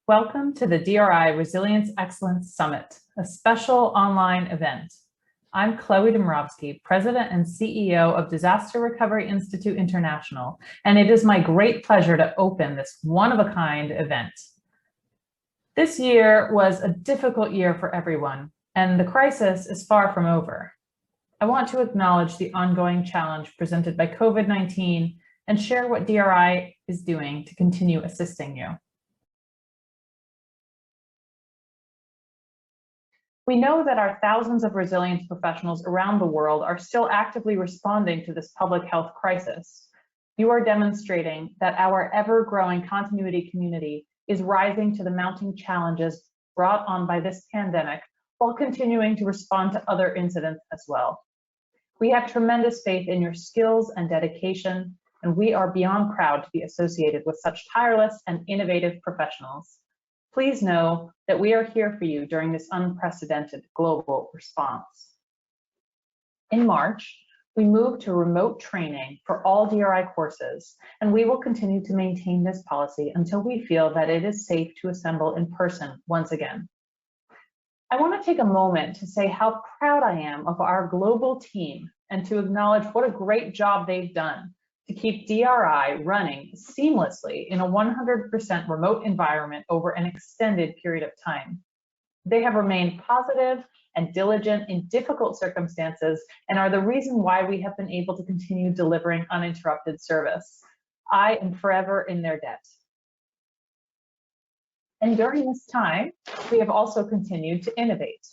Welcome to the DRI Resilience Excellence Summit, a special online event. I'm Chloe Demrovsky, President and CEO of Disaster Recovery Institute International, and it is my great pleasure to open this one-of-a-kind event. This year was a difficult year for everyone, and the crisis is far from over. I want to acknowledge the ongoing challenge presented by COVID-19 and share what DRI is doing to continue assisting you. We know that our thousands of resilience professionals around the world are still actively responding to this public health crisis. You are demonstrating that our ever-growing continuity community is rising to the mounting challenges brought on by this pandemic while continuing to respond to other incidents as well. We have tremendous faith in your skills and dedication, and we are beyond proud to be associated with such tireless and innovative professionals. Please know that we are here for you during this unprecedented global response. In March, we moved to remote training for all DRI courses, and we will continue to maintain this policy until we feel that it is safe to assemble in person once again. I want to take a moment to say how proud I am of our global team and to acknowledge what a great job they've done to keep DRI running seamlessly in a 100% remote environment over an extended period of time. They have remained positive and diligent in difficult circumstances and are the reason why we have been able to continue delivering uninterrupted service. I am forever in their debt. And during this time, we have also continued to innovate.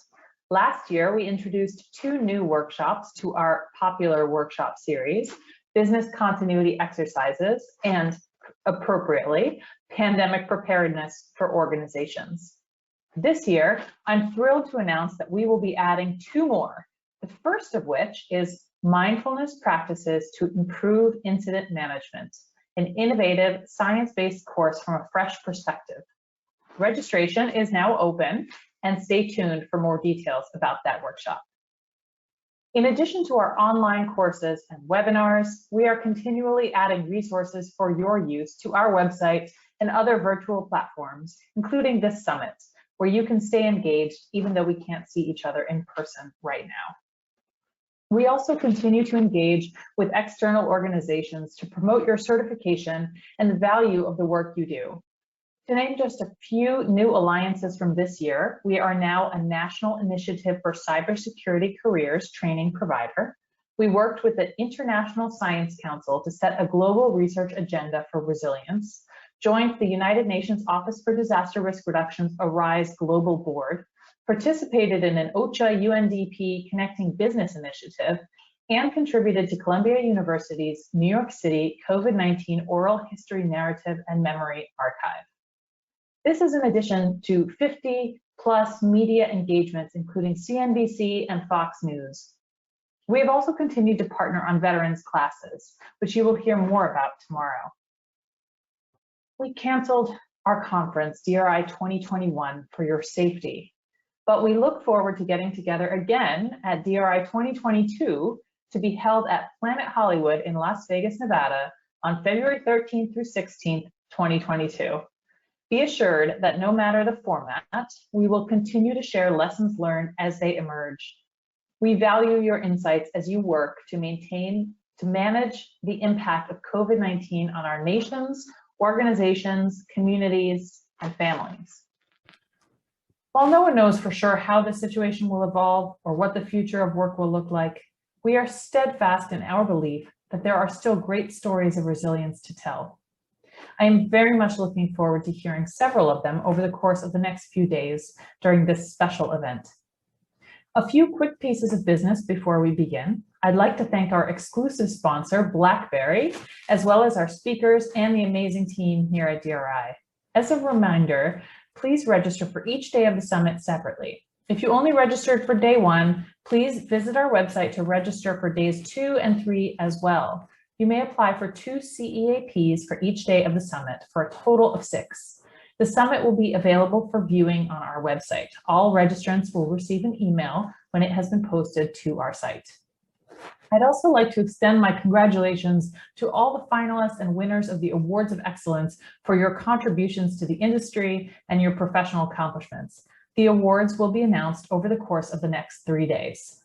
Last year, we introduced 2 new workshops to our popular workshop series, Business Continuity Exercises, and appropriately, Pandemic Preparedness for Organizations. This year, I'm thrilled to announce that we will be adding 2 more, the first of which is Mindfulness Practices to Improve Incident Management, an innovative, science-based course from a fresh perspective. Registration is now open, and stay tuned for more details about that workshop. In addition to our online courses and webinars, we are continually adding resources for your use to our website and other virtual platforms, including this summit, where you can stay engaged even though we can't see each other in person right now. We also continue to engage with external organizations to promote your certification and the value of the work you do. To name just a few new alliances from this year, we are now a national initiative for cybersecurity careers training provider. We worked with the International Science Council to set a global research agenda for resilience, joined the United Nations Office for Disaster Risk Reduction's ARISE Global Board, participated in an OCHA UNDP Connecting Business initiative, and contributed to Columbia University's New York City COVID-19 Oral History Narrative and Memory Archive. This is in addition to 50+ media engagements, including CNBC and Fox News. We have also continued to partner on veterans classes, which you will hear more about tomorrow. We canceled our conference, DRI 2021, for your safety, but we look forward to getting together again at DRI 2022 to be held at Planet Hollywood in Las Vegas, Nevada on February 13th through 16th, 2022. Be assured that no matter the format, we will continue to share lessons learned as they emerge. We value your insights as you work to manage the impact of COVID-19 on our nations, organizations, communities, and families. While no one knows for sure how the situation will evolve or what the future of work will look like, we are steadfast in our belief that there are still great stories of resilience to tell. I am very much looking forward to hearing several of them over the course of the next few days during this special event. A few quick pieces of business before we begin. I'd like to thank our exclusive sponsor, BlackBerry, as well as our speakers and the amazing team here at DRI. As a reminder, please register for each day of the summit separately. If you only registered for day 1, please visit our website to register for days 2 and 3 as well. You may apply for 2 CEAPs for each day of the summit for a total of 6. The summit will be available for viewing on our website. All registrants will receive an email when it has been posted to our site. I'd also like to extend my congratulations to all the finalists and winners of the Awards of Excellence for your contributions to the industry and your professional accomplishments. The awards will be announced over the course of the next 3 days.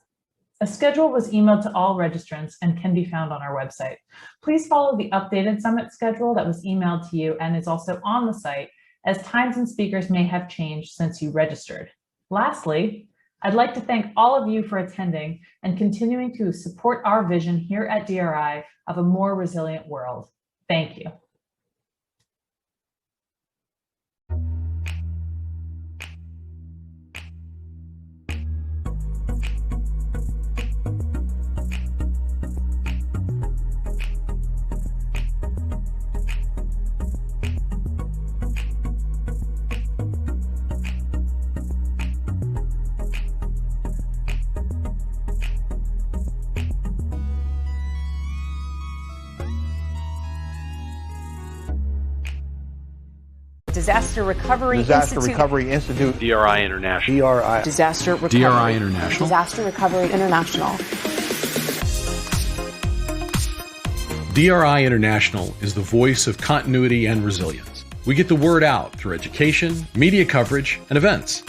A schedule was emailed to all registrants and can be found on our website. Please follow the updated summit schedule that was emailed to you and is also on the site, as times and speakers may have changed since you registered. Lastly, I'd like to thank all of you for attending and continuing to support our vision here at DRI of a more resilient world. Thank you. Disaster Recovery Institute. DRI International. Disaster Recovery. DRI International. Disaster Recovery International. DRI International is the voice of continuity and resilience. We get the word out through education, media coverage, and events.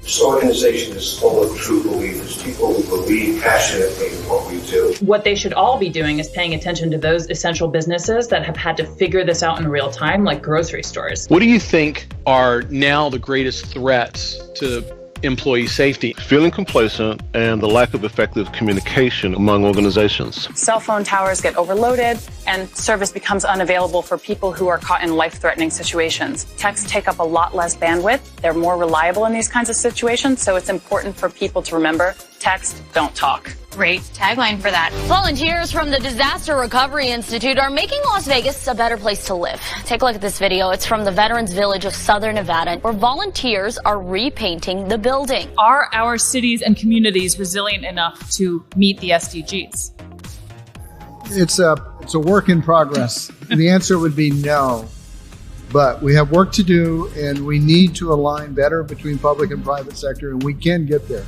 This organization is full of true believers, people who believe passionately in what we do. What they should all be doing is paying attention to those essential businesses that have had to figure this out in real time, like grocery stores. What do you think are now the greatest threats to employee safety? Feeling complacent and the lack of effective communication among organizations. Cell phone towers get overloaded and service becomes unavailable for people who are caught in life-threatening situations. Texts take up a lot less bandwidth. They're more reliable in these kinds of situations, so it's important for people to remember, text, don't talk. Great tagline for that. Volunteers from the Disaster Recovery Institute are making Las Vegas a better place to live. Take a look at this video. It's from the Veterans Village of Southern Nevada, where volunteers are repainting the building. Are our cities and communities resilient enough to meet the SDGs? It's a work in progress. The answer would be no. But we have work to do, and we need to align better between public and private sector, and we can get there.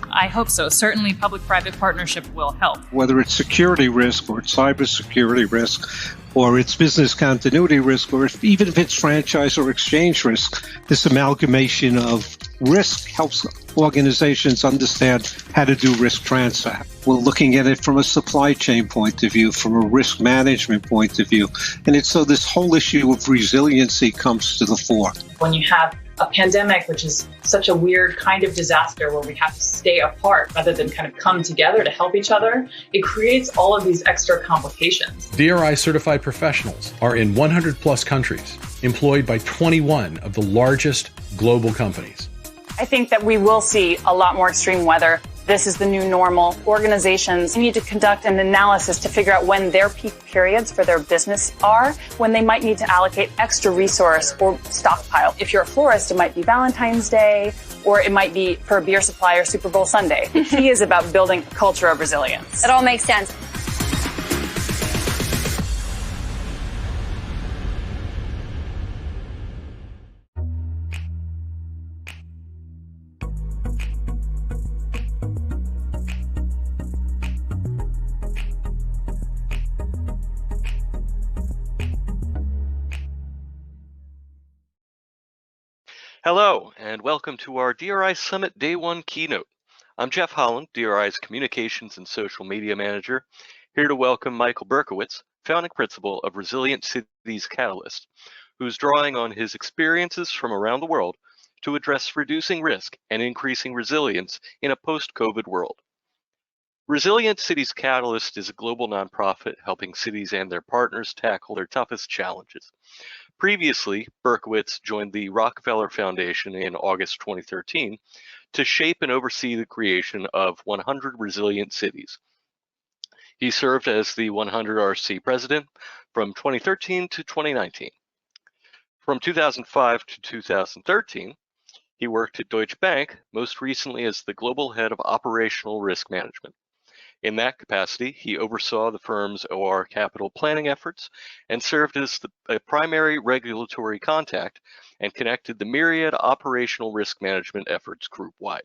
I hope so. Certainly public-private partnership will help. Whether it's security risk or it's cybersecurity risk or it's business continuity risk or even if it's franchise or exchange risk, this amalgamation of risk helps organizations understand how to do risk transfer. We're looking at it from a supply chain point of view, from a risk management point of view. And it's so this whole issue of resiliency comes to the fore. When you have a pandemic, which is such a weird kind of disaster where we have to stay apart rather than kind of come together to help each other, it creates all of these extra complications. DRI certified professionals are in 100 plus countries, employed by 21 of the largest global companies. I think that we will see a lot more extreme weather. This is the new normal. Organizations need to conduct an analysis to figure out when their peak periods for their business are, when they might need to allocate extra resource or stockpile. If you're a florist, it might be Valentine's Day, or it might be for a beer supply or Super Bowl Sunday. The key is about building a culture of resilience. It all makes sense. Hello, and welcome to our DRI Summit Day 1 keynote. I'm Jeff Holland, DRI's Communications and Social Media Manager, here to welcome Michael Berkowitz, founding principal of Resilience Cities Catalyst, who's drawing on his experiences from around the world to address reducing risk and increasing resilience in a post-COVID world. Resilience Cities Catalyst is a global nonprofit helping cities and their partners tackle their toughest challenges. Previously, Berkowitz joined the Rockefeller Foundation in August 2013 to shape and oversee the creation of 100 Resilient Cities. He served as the 100RC president from 2013 to 2019. From 2005 to 2013, he worked at Deutsche Bank, most recently as the global head of operational risk management. In that capacity, he oversaw the firm's OR capital planning efforts and served as a primary regulatory contact and connected the myriad operational risk management efforts group-wide.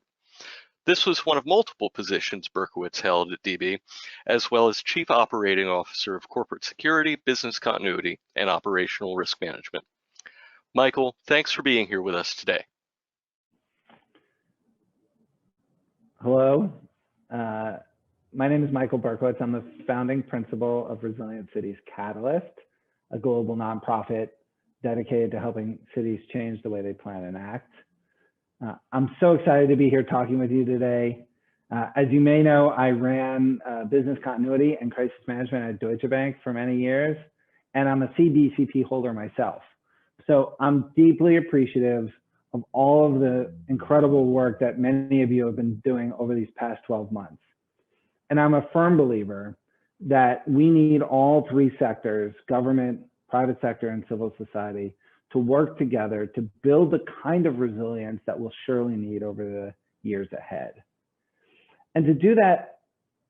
This was one of multiple positions Berkowitz held at DB, as well as Chief Operating Officer of Corporate Security, Business Continuity, and Operational Risk Management. Michael, thanks for being here with us today. Hello, my name is Michael Berkowitz. I'm the founding principal of Resilient Cities Catalyst, a global nonprofit dedicated to helping cities change the way they plan and act. I'm so excited to be here talking with you today. As you may know, I ran business continuity and crisis management at Deutsche Bank for many years, and I'm a CDCP holder myself. So I'm deeply appreciative of all of the incredible work that many of you have been doing over these past 12 months. And I'm a firm believer that we need all three sectors, government, private sector, and civil society, to work together to build the kind of resilience that we'll surely need over the years ahead. And to do that,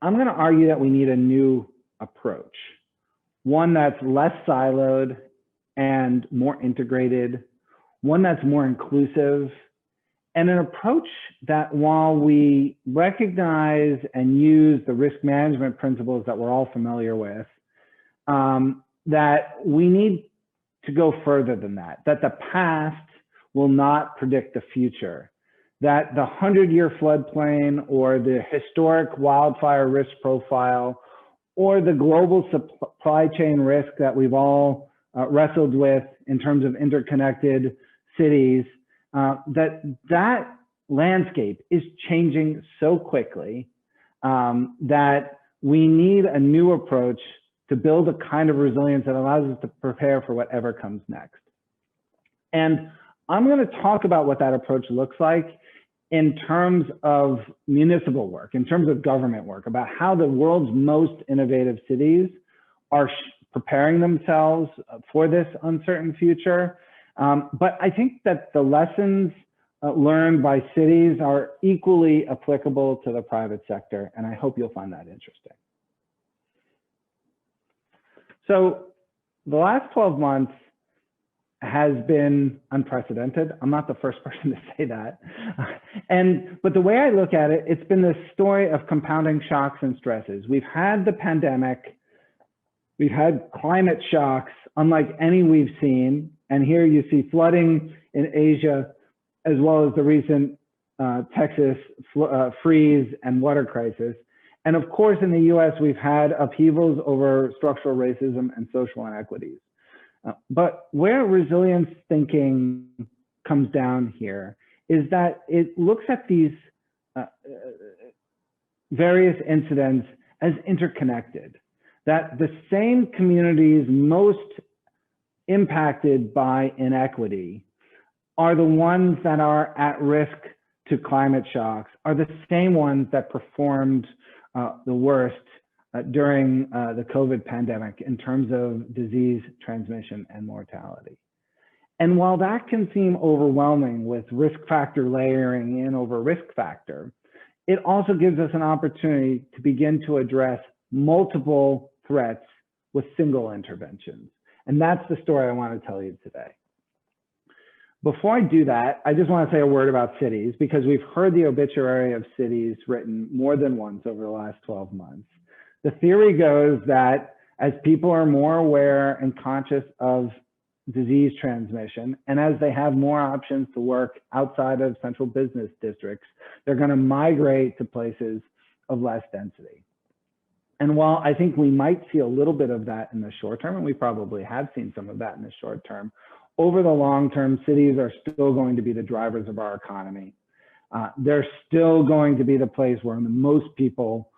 I'm going to argue that we need a new approach, one that's less siloed and more integrated, one that's more inclusive, and an approach that, while we recognize and use the risk management principles that we're all familiar with, that we need to go further than that the past will not predict the future, that the 100-year floodplain or the historic wildfire risk profile or the global supply chain risk that we've all wrestled with in terms of interconnected cities, that landscape is changing so quickly that we need a new approach to build a kind of resilience that allows us to prepare for whatever comes next. And I'm going to talk about what that approach looks like in terms of municipal work, in terms of government work, about how the world's most innovative cities are preparing themselves for this uncertain future. But I think that the lessons learned by cities are equally applicable to the private sector, and I hope you'll find that interesting. So the last 12 months has been unprecedented. I'm not the first person to say that. But the way I look at it, it's been this story of compounding shocks and stresses. We've had the pandemic, we've had climate shocks unlike any we've seen. And here you see flooding in Asia, as well as the recent Texas freeze and water crisis. And of course, in the US, we've had upheavals over structural racism and social inequities. But where resilience thinking comes down here is that it looks at these various incidents as interconnected, that the same communities most impacted by inequity are the ones that are at risk to climate shocks, are the same ones that performed the worst during the COVID pandemic in terms of disease transmission and mortality. And while that can seem overwhelming with risk factor layering in over risk factor, it also gives us an opportunity to begin to address multiple threats with single interventions. And that's the story I want to tell you today. Before I do that, I just want to say a word about cities, because we've heard the obituary of cities written more than once over the last 12 months. The theory goes that as people are more aware and conscious of disease transmission, and as they have more options to work outside of central business districts, they're going to migrate to places of less density. And while I think we might see a little bit of that in the short term, and we probably have seen some of that in the short term, over the long term, cities are still going to be the drivers of our economy. They're still going to be the place where the most people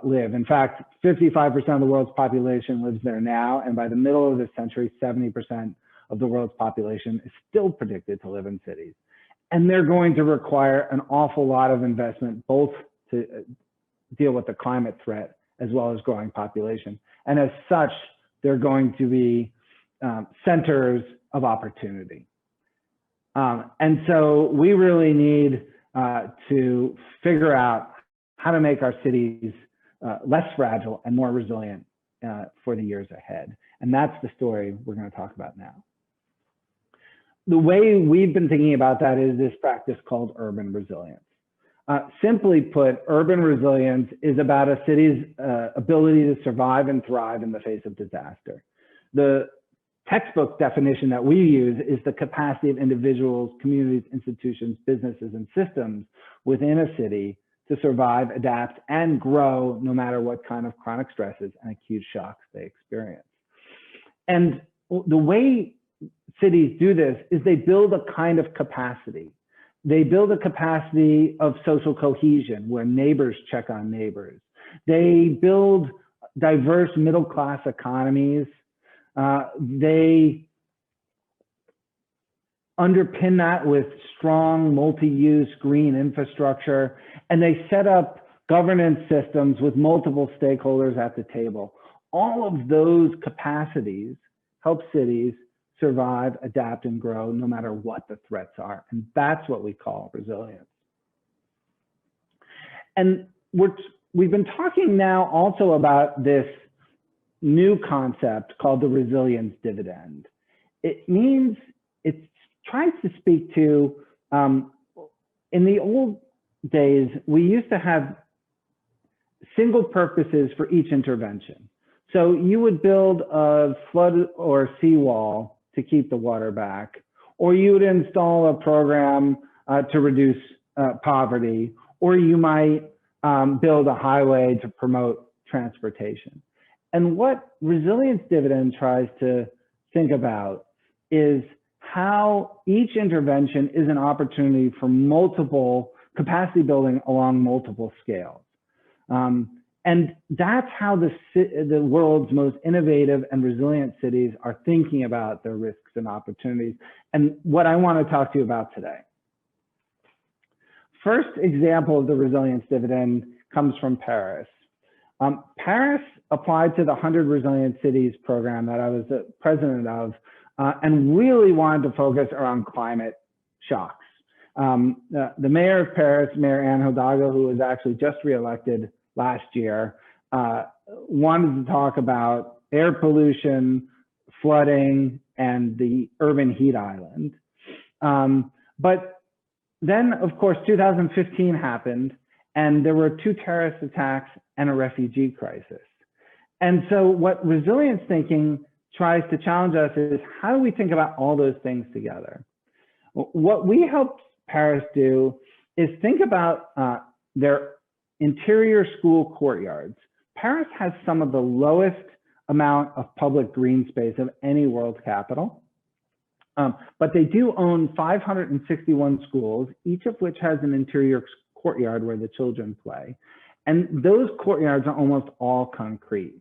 live. In fact, 55% of the world's population lives there now, and by the middle of this century, 70% of the world's population is still predicted to live in cities. And they're going to require an awful lot of investment, both to deal with the climate threat as well as growing population. And as such, they're going to be centers of opportunity. And so we really need to figure out how to make our cities less fragile and more resilient for the years ahead. And that's the story we're going to talk about now. The way we've been thinking about that is this practice called urban resilience. Simply put, urban resilience is about a city's ability to survive and thrive in the face of disaster. The textbook definition that we use is the capacity of individuals, communities, institutions, businesses, and systems within a city to survive, adapt, and grow no matter what kind of chronic stresses and acute shocks they experience. And the way cities do this is they build a kind of capacity. They build a capacity of social cohesion where neighbors check on neighbors. They build diverse middle-class economies. They underpin that with strong multi-use green infrastructure, and they set up governance systems with multiple stakeholders at the table. All of those capacities help cities survive, adapt, and grow no matter what the threats are. And that's what we call resilience. And we've been talking now also about this new concept called the resilience dividend. It means, it tries to speak to, in the old days, we used to have single purposes for each intervention. So you would build a flood or seawall to keep the water back, or you would install a program to reduce poverty, or you might build a highway to promote transportation. And what resilience dividend tries to think about is how each intervention is an opportunity for multiple capacity building along multiple scales. And that's how the world's most innovative and resilient cities are thinking about their risks and opportunities, and what I want to talk to you about today. First example of the resilience dividend comes from Paris. Paris applied to the 100 Resilient Cities program that I was the president of, and really wanted to focus around climate shocks. The mayor of Paris, Mayor Anne Hidalgo, who was actually just reelected last year, wanted to talk about air pollution, flooding, and the urban heat island. But then, of course, 2015 happened, and there were 2 terrorist attacks and a refugee crisis. And so what resilience thinking tries to challenge us is, how do we think about all those things together? What we helped Paris do is think about their interior school courtyards. Paris has some of the lowest amount of public green space of any world capital, but they do own 561 schools, each of which has an interior courtyard where the children play. And those courtyards are almost all concrete.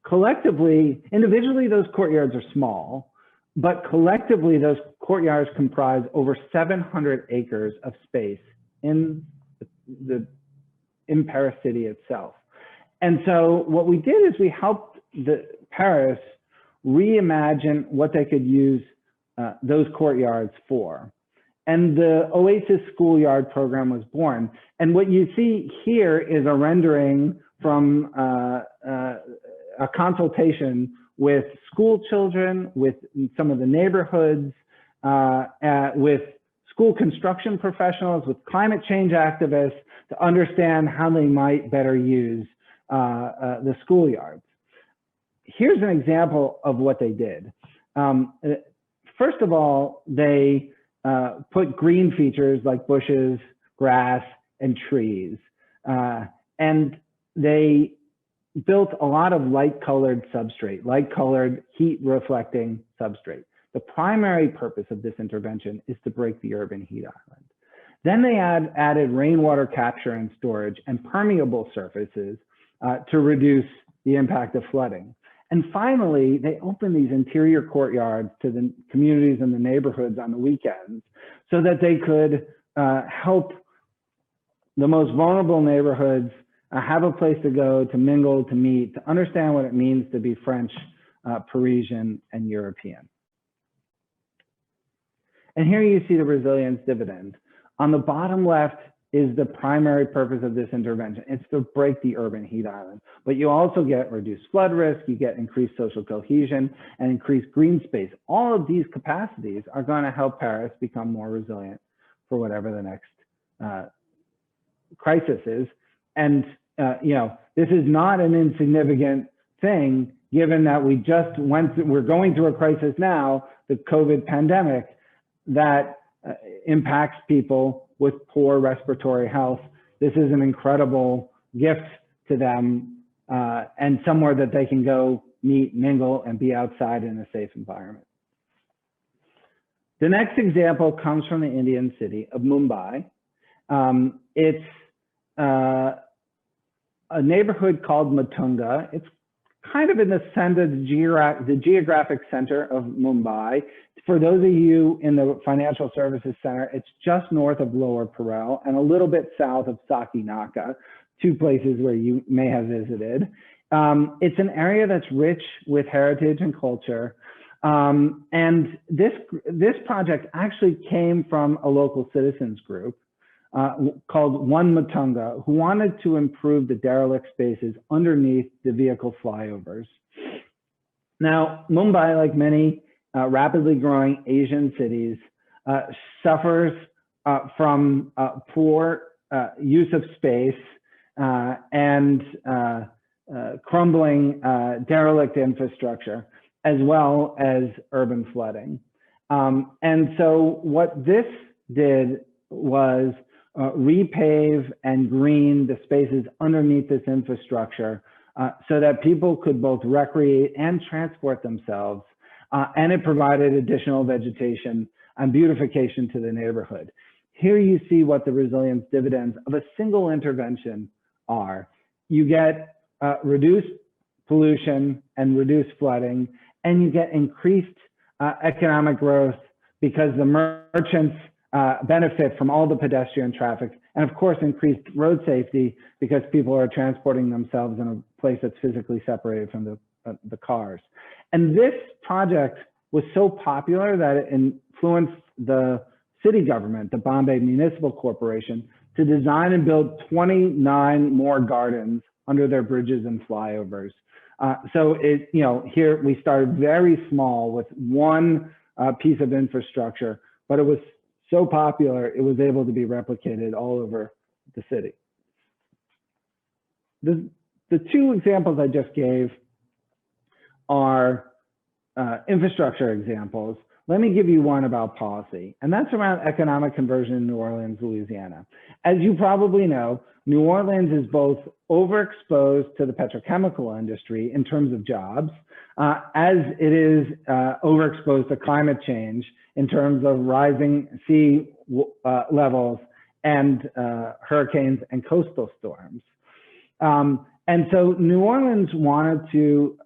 Collectively, individually, those courtyards are small, but collectively, those courtyards comprise over 700 acres of space in Paris city itself. And so what we did is we helped Paris reimagine what they could use those courtyards for. And the Oasis Schoolyard program was born. And what you see here is a rendering from a consultation with school children, with some of the neighborhoods, with school construction professionals, with climate change activists, to understand how they might better use the schoolyards. Here's an example of what they did. First of all, they put green features like bushes, grass, and trees. And they built a lot of light-colored substrate, light-colored, heat-reflecting substrate. The primary purpose of this intervention is to break the urban heat island. Then they added rainwater capture and storage and permeable surfaces to reduce the impact of flooding. And finally, they opened these interior courtyards to the communities and the neighborhoods on the weekends so that they could help the most vulnerable neighborhoods have a place to go, to mingle, to meet, to understand what it means to be French, Parisian, and European. And here you see the resilience dividend. On the bottom left is the primary purpose of this intervention. It's to break the urban heat island. But you also get reduced flood risk, you get increased social cohesion, and increased green space. All of these capacities are going to help Paris become more resilient for whatever the next crises. And, this is not an insignificant thing, given that we're going through a crisis now, the COVID pandemic, that impacts people with poor respiratory health. This is an incredible gift to them and somewhere that they can go meet, mingle, and be outside in a safe environment. The next example comes from the Indian city of Mumbai. It's a neighborhood called Matunga. It's kind of in the center, the geographic center of Mumbai. For those of you in the financial services center, it's just north of Lower Parel and a little bit south of Sakinaka, two places where you may have visited. It's an area that's rich with heritage and culture. And this project actually came from a local citizens group called One Matunga, who wanted to improve the derelict spaces underneath the vehicle flyovers. Now, Mumbai, like many rapidly growing Asian cities, suffers from poor use of space and crumbling derelict infrastructure, as well as urban flooding. And so what this did was repave and green the spaces underneath this infrastructure so that people could both recreate and transport themselves. And it provided additional vegetation and beautification to the neighborhood. Here you see what the resilience dividends of a single intervention are. You get reduced pollution and reduced flooding, and you get increased economic growth because the merchants benefit from all the pedestrian traffic, and of course increased road safety because people are transporting themselves in a place that's physically separated from the cars. And this project was so popular that it influenced the city government, the Bombay Municipal Corporation, to design and build 29 more gardens under their bridges and flyovers. So here we started very small with one piece of infrastructure, but it was so popular, it was able to be replicated all over the city. The two examples I just gave are infrastructure examples. Let me give you one about policy, and that's around economic conversion in New Orleans, Louisiana. As you probably know, New Orleans is both overexposed to the petrochemical industry in terms of jobs, as it is overexposed to climate change in terms of rising sea levels and hurricanes and coastal storms. And so New Orleans wanted to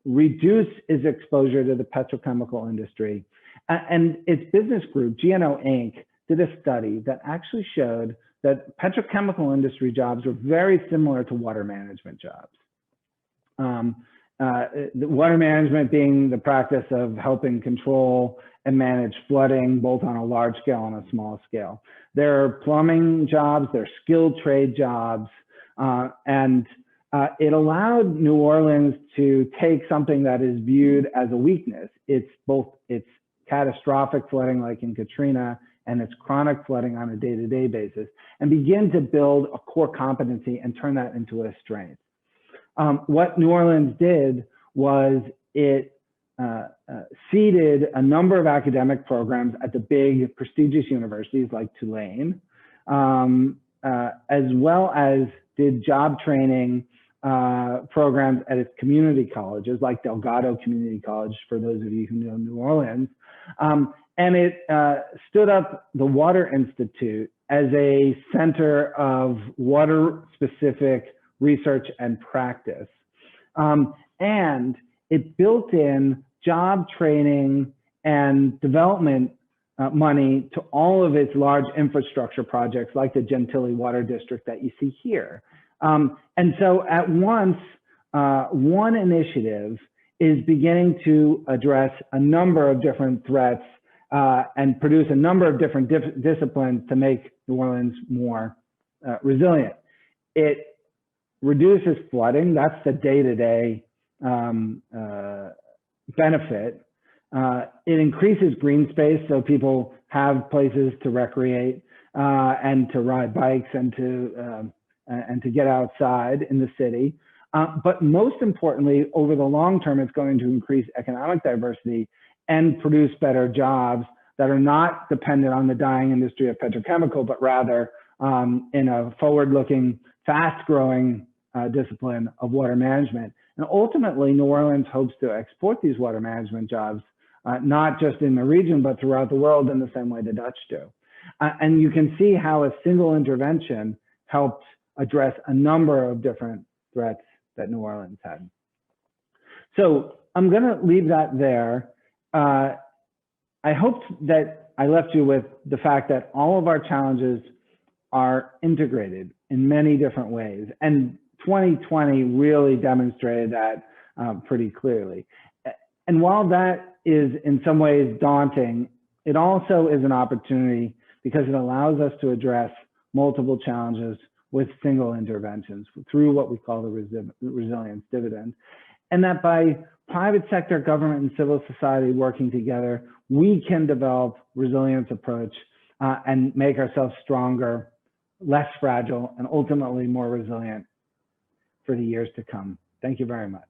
reduce its exposure to the petrochemical industry. And its business group, GNO Inc., did a study that actually showed that petrochemical industry jobs were very similar to water management jobs. The water management being the practice of helping control and manage flooding, both on a large scale and a small scale. There are plumbing jobs, there are skilled trade jobs, and it allowed New Orleans to take something that is viewed as a weakness. It's catastrophic flooding like in Katrina, and it's chronic flooding on a day-to-day basis, and begin to build a core competency and turn that into a strength. What New Orleans did was it seeded a number of academic programs at the big prestigious universities like Tulane, as well as did job training programs at its community colleges like Delgado Community College, for those of you who know New Orleans. And it stood up the Water Institute as a center of water-specific research and practice. And it built in job training and development money to all of its large infrastructure projects like the Gentilly Water District that you see here. And so at once, one initiative is beginning to address a number of different threats and produce a number of different disciplines to make New Orleans more resilient. It reduces flooding. That's the day-to-day benefit. It increases green space so people have places to recreate. and to ride bikes and to get outside in the city. But most importantly, over the long term, it's going to increase economic diversity and produce better jobs that are not dependent on the dying industry of petrochemical, but rather in a forward-looking, fast-growing discipline of water management. And ultimately, New Orleans hopes to export these water management jobs, not just in the region, but throughout the world in the same way the Dutch do. And you can see how a single intervention helped address a number of different threats that New Orleans had. So I'm going to leave that there. I hoped that I left you with the fact that all of our challenges are integrated in many different ways. And 2020 really demonstrated that pretty clearly. And while that is in some ways daunting, it also is an opportunity because it allows us to address multiple challenges with single interventions through what we call the resilience dividend. And that by private sector, government, and civil society working together, we can develop resilience approach and make ourselves stronger, less fragile, and ultimately more resilient for the years to come. Thank you very much.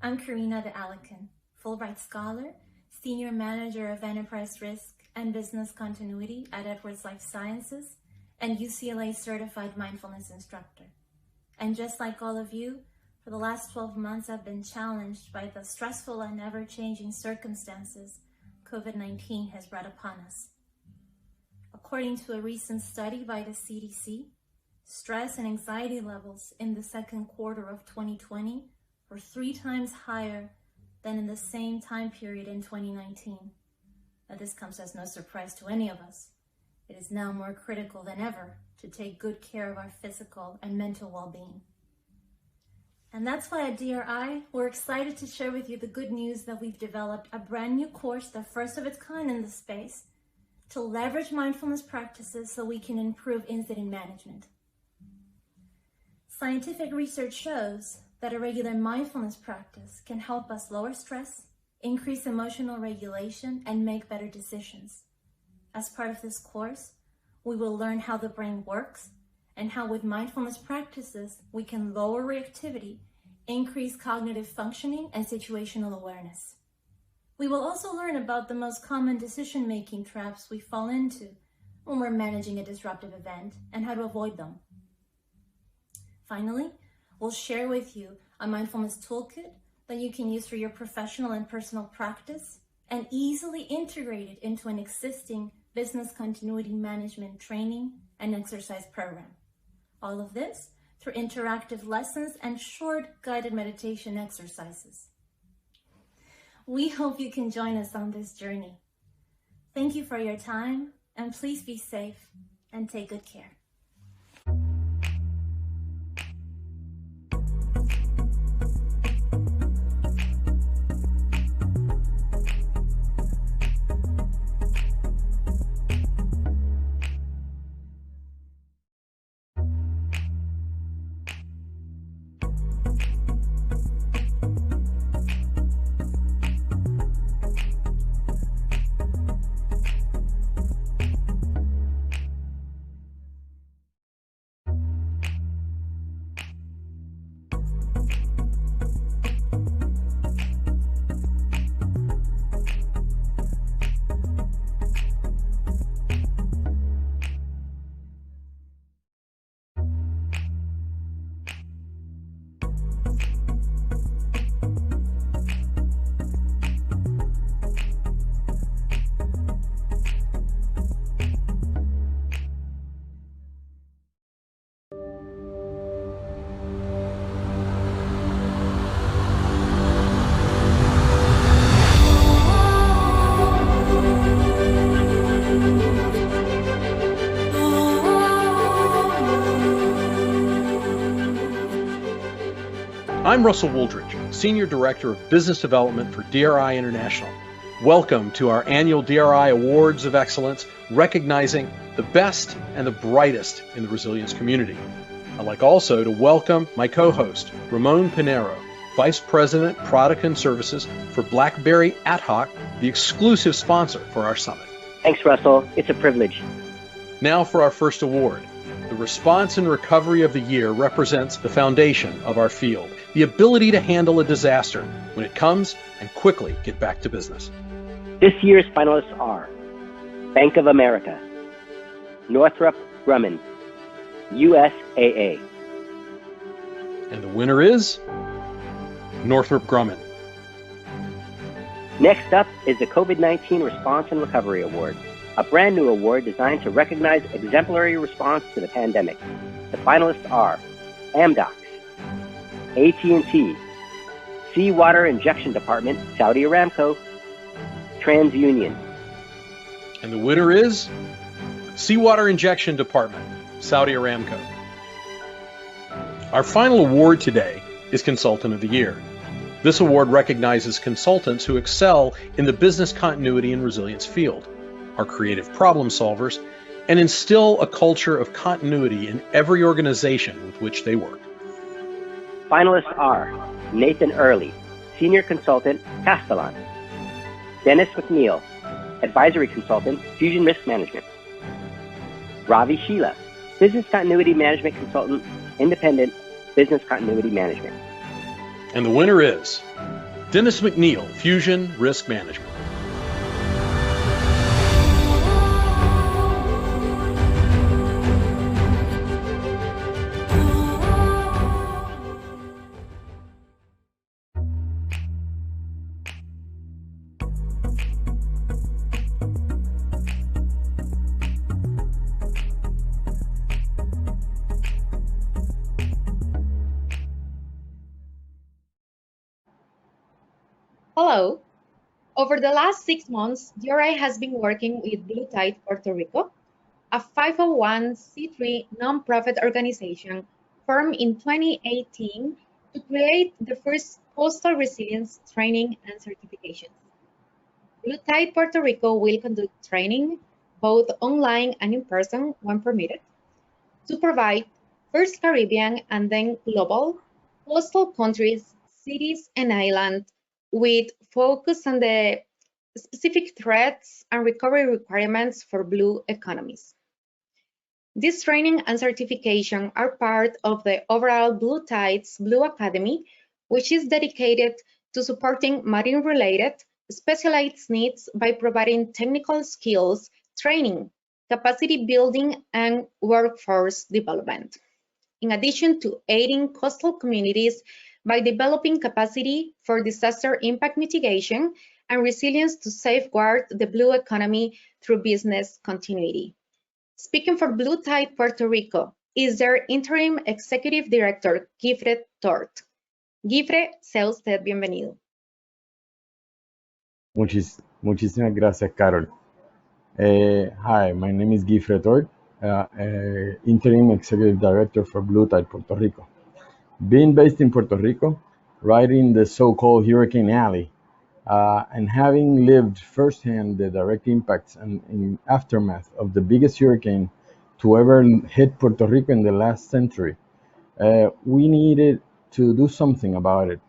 I'm Karina de Alican, Fulbright Scholar, Senior Manager of Enterprise Risk and Business Continuity at Edwards Life Sciences, and UCLA Certified Mindfulness Instructor. And just like all of you, for the last 12 months I've been challenged by the stressful and ever-changing circumstances COVID-19 has brought upon us. According to a recent study by the CDC, stress and anxiety levels in the second quarter of 2020 were 3 times higher than in the same time period in 2019. Now, this comes as no surprise to any of us. It is now more critical than ever to take good care of our physical and mental well-being. And that's why at DRI, we're excited to share with you the good news that we've developed a brand new course, the first of its kind in the space, to leverage mindfulness practices so we can improve incident management. Scientific research shows that a regular mindfulness practice can help us lower stress, increase emotional regulation, and make better decisions. As part of this course, we will learn how the brain works and how with mindfulness practices, we can lower reactivity, increase cognitive functioning, and situational awareness. We will also learn about the most common decision-making traps we fall into when we're managing a disruptive event and how to avoid them. Finally, we'll share with you a mindfulness toolkit that you can use for your professional and personal practice and easily integrate it into an existing business continuity management training and exercise program. All of this through interactive lessons and short guided meditation exercises. We hope you can join us on this journey. Thank you for your time, and please be safe and take good care. I'm Russell Wooldridge, Senior Director of Business Development for DRI International. Welcome to our annual DRI Awards of Excellence, recognizing the best and the brightest in the resilience community. I'd like also to welcome my co-host, Ramon Pinero, Vice President, Product and Services for BlackBerry Ad Hoc, the exclusive sponsor for our summit. Thanks, Russell. It's a privilege. Now for our first award. The Response and Recovery of the Year represents the foundation of our field, the ability to handle a disaster when it comes and quickly get back to business. This year's finalists are Bank of America, Northrop Grumman, USAA. And the winner is Northrop Grumman. Next up is the COVID-19 Response and Recovery Award, a brand new award designed to recognize exemplary response to the pandemic. The finalists are Amdocs, AT&T, Seawater Injection Department, Saudi Aramco, Transunion. And the winner is Seawater Injection Department, Saudi Aramco. Our final award today is Consultant of the Year. This award recognizes consultants who excel in the business continuity and resilience field, are creative problem solvers, and instill a culture of continuity in every organization with which they work. Finalists are Nathan Early, Senior Consultant, Castellan, Dennis McNeil, Advisory Consultant, Fusion Risk Management, Ravi Sheila, Business Continuity Management Consultant, Independent Business Continuity Management. And the winner is Dennis McNeil, Fusion Risk Management. Hello. Over the last 6 months, DRI has been working with Blue Tide Puerto Rico, a 501c3 nonprofit organization formed in 2018 to create the first coastal resilience training and certifications. Blue Tide Puerto Rico will conduct training, both online and in person when permitted, to provide first Caribbean and then global coastal countries, cities, and islands with focus on the specific threats and recovery requirements for blue economies. This training and certification are part of the overall Blue Tides Blue Academy, which is dedicated to supporting marine-related specialized needs by providing technical skills, training, capacity building, and workforce development. In addition to aiding coastal communities by developing capacity for disaster impact mitigation and resilience to safeguard the blue economy through business continuity. Speaking for Blue Tide Puerto Rico is their interim executive director, Gifre Tort. Gifre, sea usted bienvenido. Muchísimas gracias, Carol. Hi, my name is Gifre Tort, interim executive director for Blue Tide Puerto Rico. Being based in Puerto Rico, right in the so-called Hurricane Alley, and having lived firsthand the direct impacts and aftermath of the biggest hurricane to ever hit Puerto Rico in the last century, we needed to do something about it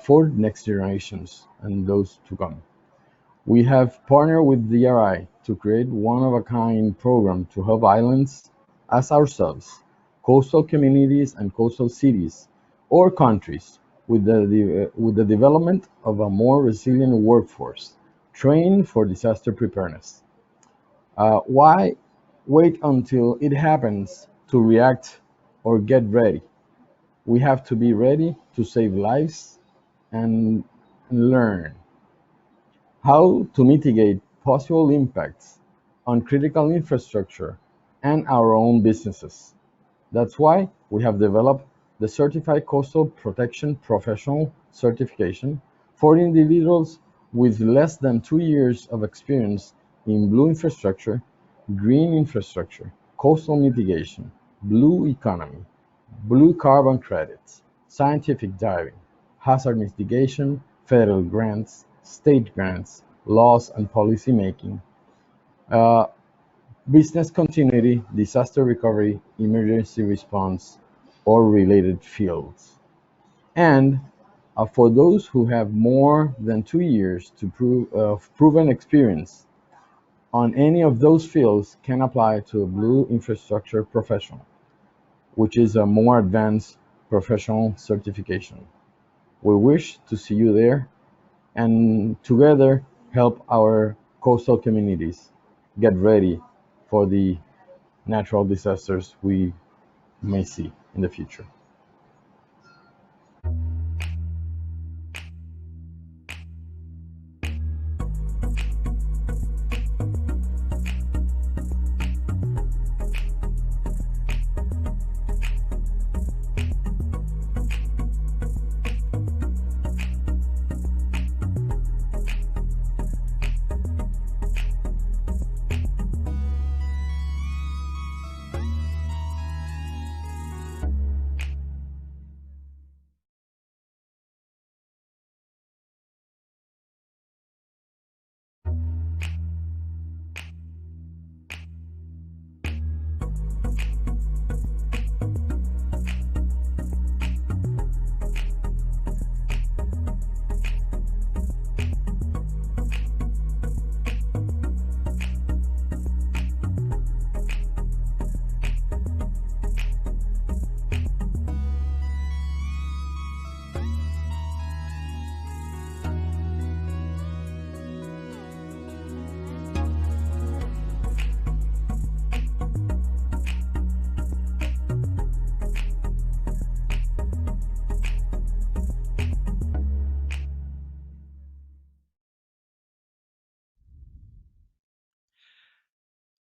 for next generations and those to come. We have partnered with DRI to create one-of-a-kind program to help islands as ourselves, coastal communities and coastal cities or countries with the development of a more resilient workforce trained for disaster preparedness. Why wait until it happens to react or get ready? We have to be ready to save lives and learn how to mitigate possible impacts on critical infrastructure and our own businesses. That's why we have developed the Certified Coastal Protection Professional Certification for individuals with less than 2 years of experience in blue infrastructure, green infrastructure, coastal mitigation, blue economy, blue carbon credits, scientific diving, hazard mitigation, federal grants, state grants, laws and policy making, business continuity, disaster recovery, emergency response, or related fields. And for those who have more than 2 years of proven experience on any of those fields can apply to a blue infrastructure professional, which is a more advanced professional certification. We wish to see you there and together help our coastal communities get ready for the natural disasters we may see in the future.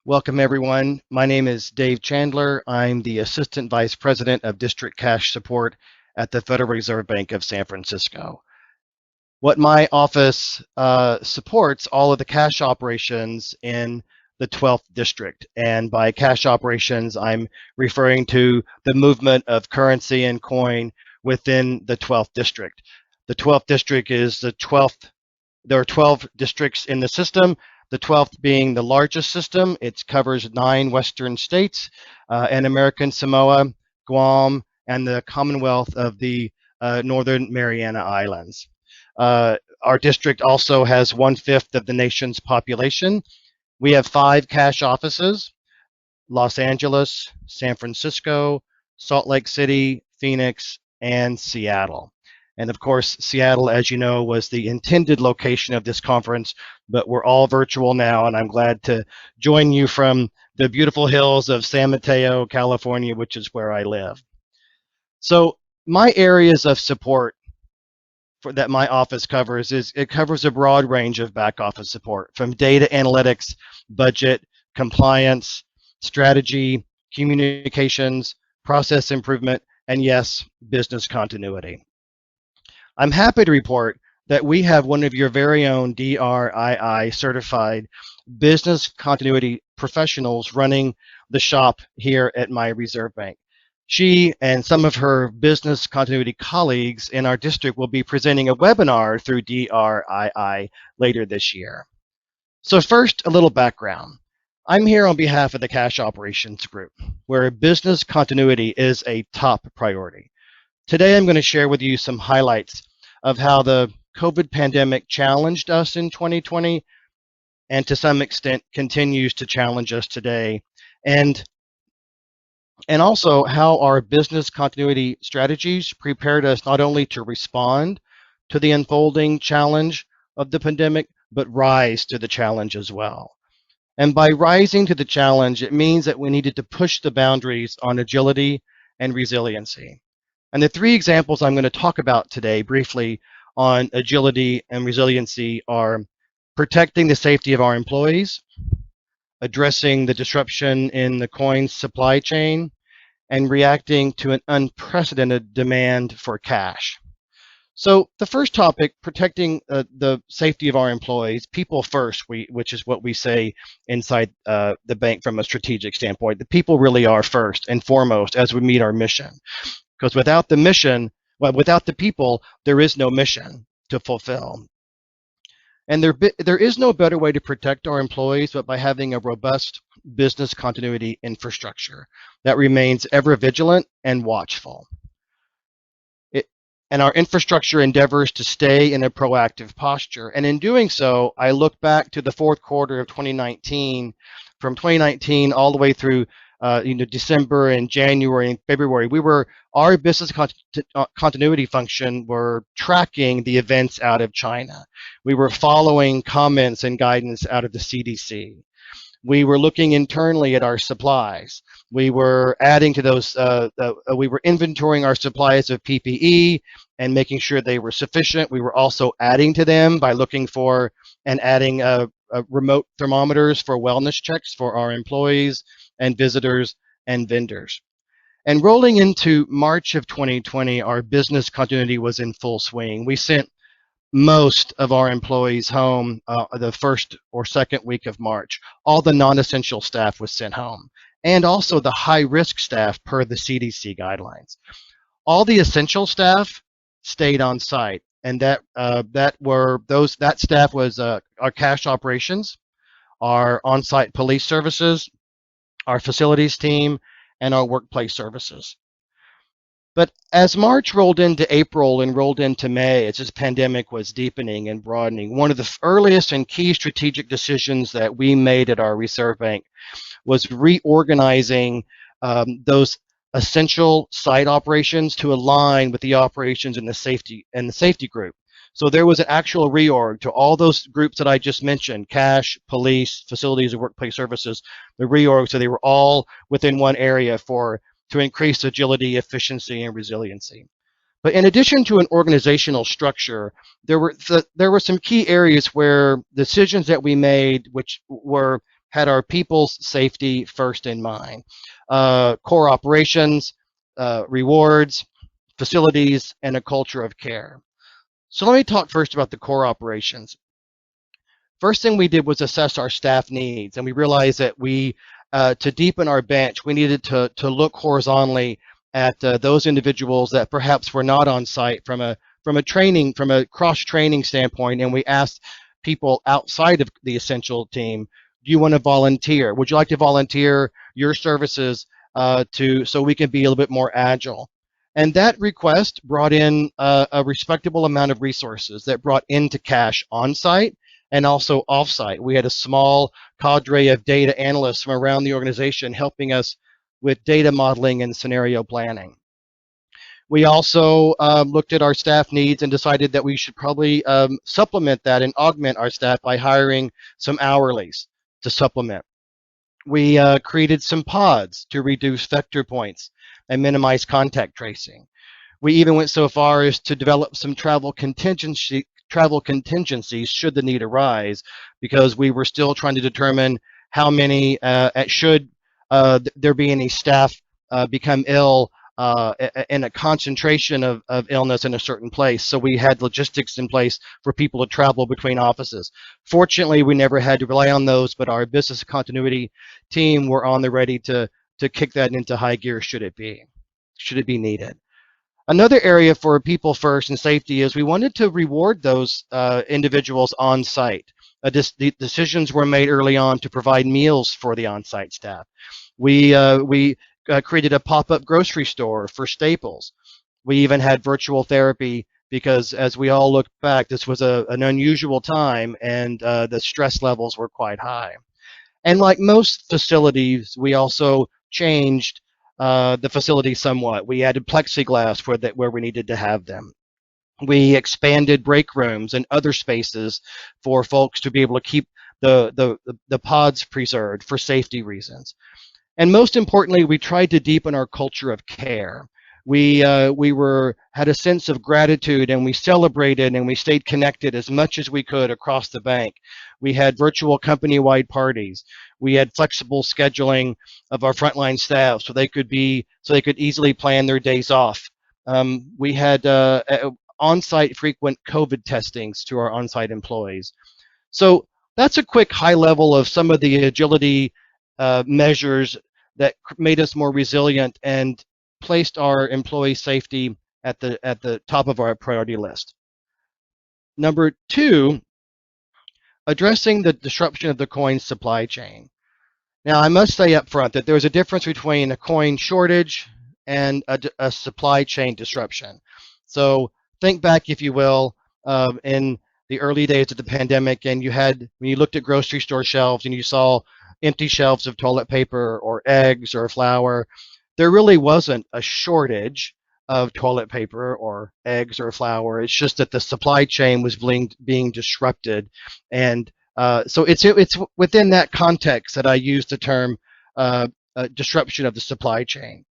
Welcome, everyone. My name is Dave Chandler. I'm the Assistant Vice President of District Cash Support at the Federal Reserve Bank of San Francisco. What my office supports all of the cash operations in the 12th District. And by cash operations, I'm referring to the movement of currency and coin within the 12th district. The 12th district is the 12th. There are 12 districts in the system, the 12th being the largest system. It covers 9 western states and American Samoa, Guam, and the Commonwealth of the Northern Mariana Islands. Our district also has 1/5 of the nation's population. We have 5 cash offices: Los Angeles, San Francisco, Salt Lake City, Phoenix, and Seattle. And of course, Seattle, as you know, was the intended location of this conference, but we're all virtual now, and I'm glad to join you from the beautiful hills of San Mateo, California, which is where I live. So my areas of support that my office covers is it covers a broad range of back office support, from data analytics, budget, compliance, strategy, communications, process improvement, and yes, business continuity. I'm happy to report that we have one of your very own DRI certified business continuity professionals running the shop here at my reserve bank. She and some of her business continuity colleagues in our district will be presenting a webinar through DRI later this year. So first, a little background. I'm here on behalf of the Cash Operations Group, where business continuity is a top priority. Today, I'm going to share with you some highlights of how the COVID pandemic challenged us in 2020 and to some extent continues to challenge us today, and also how our business continuity strategies prepared us not only to respond to the unfolding challenge of the pandemic, but rise to the challenge as well. And by rising to the challenge, it means that we needed to push the boundaries on agility and resiliency. And the 3 examples I'm going to talk about today briefly on agility and resiliency are protecting the safety of our employees, addressing the disruption in the coin supply chain, and reacting to an unprecedented demand for cash. So the first topic, protecting the safety of our employees, people first, which is what we say inside the bank from a strategic standpoint. The people really are first and foremost as we meet our mission. Because without the mission, well, without the people, there is no mission to fulfill. And there is no better way to protect our employees but by having a robust business continuity infrastructure that remains ever vigilant and watchful. And our infrastructure endeavors to stay in a proactive posture. And in doing so, I look back to the 4th quarter of 2019, from 2019 all the way through December and January and February. Our business continuity function were tracking the events out of China. We were following comments and guidance out of the CDC. We were looking internally at our supplies. We were adding to those, we were inventorying our supplies of PPE and making sure they were sufficient. We were also adding to them by looking for and adding remote thermometers for wellness checks for our employees and visitors and vendors. And rolling into March of 2020, our business continuity was in full swing. We sent most of our employees home the 1st or 2nd week of March. All the non-essential staff was sent home, and also the high-risk staff per the CDC guidelines. All the essential staff stayed on site, and that staff was our cash operations, our on-site police services, our facilities team, and our workplace services. But as March rolled into April and rolled into May, as this pandemic was deepening and broadening, one of the earliest and key strategic decisions that we made at our reserve bank was reorganizing those essential site operations to align with the operations in the safety group. So there was an actual reorg to all those groups that I just mentioned: cash, police, facilities, and workplace services. The reorg, so they were all within one area to increase agility, efficiency, and resiliency. But in addition to an organizational structure, there were some key areas where decisions that we made, which had our people's safety first in mind: core operations, rewards, facilities, and a culture of care. So let me talk first about the core operations. First thing we did was assess our staff needs, and we realized that to deepen our bench, we needed to look horizontally at those individuals that perhaps were not on site from a cross-training standpoint, and we asked people outside of the essential team, do you want to volunteer? Would you like to volunteer your services so we can be a little bit more agile? And that request brought in a respectable amount of resources that brought into cash on-site and also off-site. We had a small cadre of data analysts from around the organization helping us with data modeling and scenario planning. We also looked at our staff needs and decided that we should probably supplement that and augment our staff by hiring some hourlies to supplement. We created some pods to reduce vector points and minimize contact tracing. We even went so far as to develop some travel contingencies should the need arise, because we were still trying to determine how many, should there be any staff become ill in a concentration of illness in a certain place. So we had logistics in place for people to travel between offices. Fortunately, we never had to rely on those, but our business continuity team were on the ready to kick that into high gear should it be needed. Another area for people first and safety is we wanted to reward those individuals on site. The decisions were made early on to provide meals for the on-site staff. We created a pop-up grocery store for staples. We even had virtual therapy because, as we all look back, this was an unusual time, and the stress levels were quite high. And like most facilities, we also changed the facility somewhat. We added plexiglass where we needed to have them. We expanded break rooms and other spaces for folks to be able to keep the pods preserved for safety reasons. And most importantly, we tried to deepen our culture of care. We had a sense of gratitude, and we celebrated and we stayed connected as much as we could across the bank. We had virtual company-wide parties. We had flexible scheduling of our frontline staff so they could easily plan their days off. We had on-site frequent COVID testings to our on-site employees. So that's a quick high level of some of the agility measures that made us more resilient and placed our employee safety at the top of our priority list. Number two, addressing the disruption of the coin supply chain. Now, I must say up front that there's a difference between a coin shortage and a supply chain disruption. So think back, if you will, in the early days of the pandemic, and when you looked at grocery store shelves and you saw empty shelves of toilet paper or eggs or flour, there really wasn't a shortage of toilet paper or eggs or flour. It's just that the supply chain was being disrupted. And so it's within that context that I use the term disruption of the supply chain.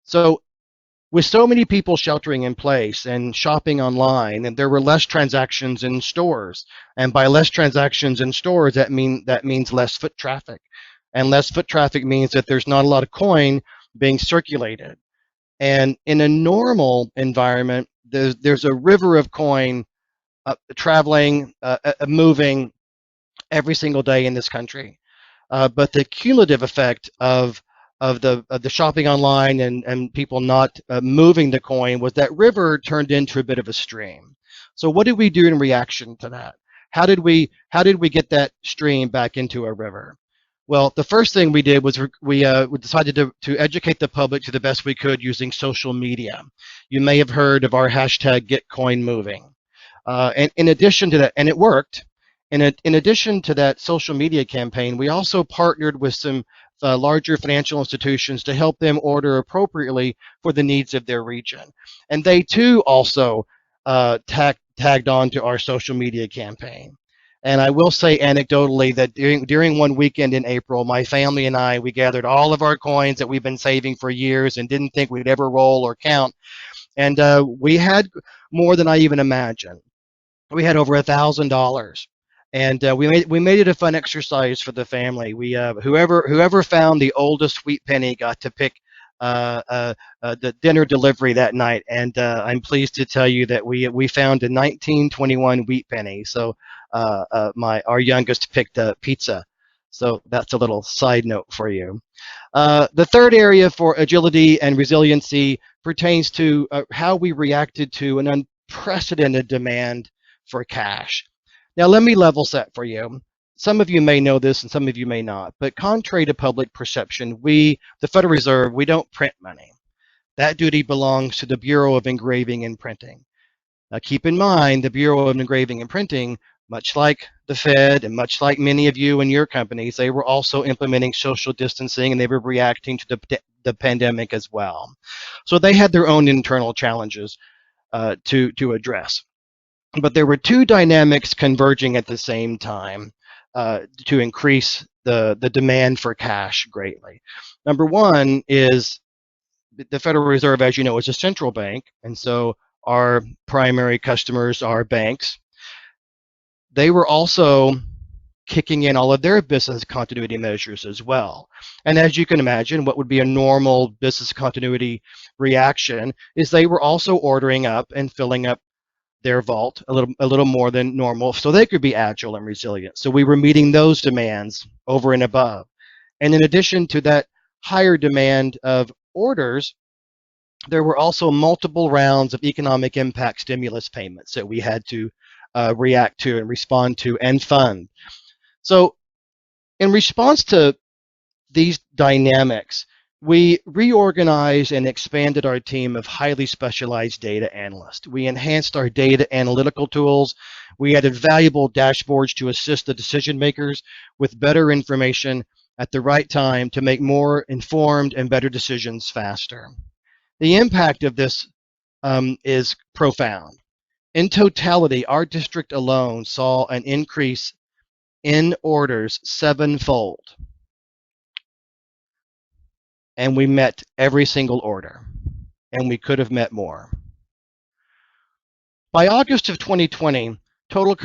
So with so many people sheltering in place and shopping online, and there were less transactions in stores. And by less transactions in stores, that means less foot traffic. And less foot traffic means that there's not a lot of coin being circulated. And in a normal environment, there's a river of coin traveling, moving every single day in this country. But the cumulative effect of the shopping online and people not moving the coin was that river turned into a bit of a stream. So what did we do in reaction to that? How did we get that stream back into a river? Well, the first thing we did was we decided to educate the public to the best we could using social media. You may have heard of our hashtag #GetCoinMoving. And in addition to that, and it worked, in addition to that social media campaign, we also partnered with some larger financial institutions to help them order appropriately for the needs of their region. And they too also tagged on to our social media campaign. And I will say anecdotally that during one weekend in April, my family and we gathered all of our coins that we've been saving for years and didn't think we'd ever roll or count. And we had more than I even imagined. We had over $1,000. And we made it a fun exercise for the family. We whoever found the oldest wheat penny got to pick the dinner delivery that night. And I'm pleased to tell you that we found a 1921 wheat penny. So our youngest picked a pizza So that's a little side note for you. The third area for agility and resiliency pertains to how we reacted to an unprecedented demand for cash. Now, let me level set for you. Some of you may know this and some of you may not, but contrary to public perception, we, the Federal Reserve, we don't print money. That duty belongs to the Bureau of Engraving and Printing. Now, keep in mind, the Bureau of Engraving and Printing, much like the Fed and much like many of you and your companies, they were also implementing social distancing and they were reacting to the pandemic as well. So they had their own internal challenges to address. But there were two dynamics converging at the same time to increase the demand for cash greatly. Number one is the Federal Reserve, as you know, is a central bank, and so our primary customers are banks. They were also kicking in all of their business continuity measures as well. And as you can imagine, what would be a normal business continuity reaction is they were also ordering up and filling up their vault a little more than normal so they could be agile and resilient. So we were meeting those demands over and above. And in addition to that higher demand of orders, there were also multiple rounds of economic impact stimulus payments that we had to react to and respond to and fund. So in response to these dynamics, we reorganized and expanded our team of highly specialized data analysts. We enhanced our data analytical tools. We added valuable dashboards to assist the decision makers with better information at the right time to make more informed and better decisions faster. The impact of this is profound. In totality, our district alone saw an increase in orders 7-fold. And we met every single order, and we could have met more. By August of 2020, total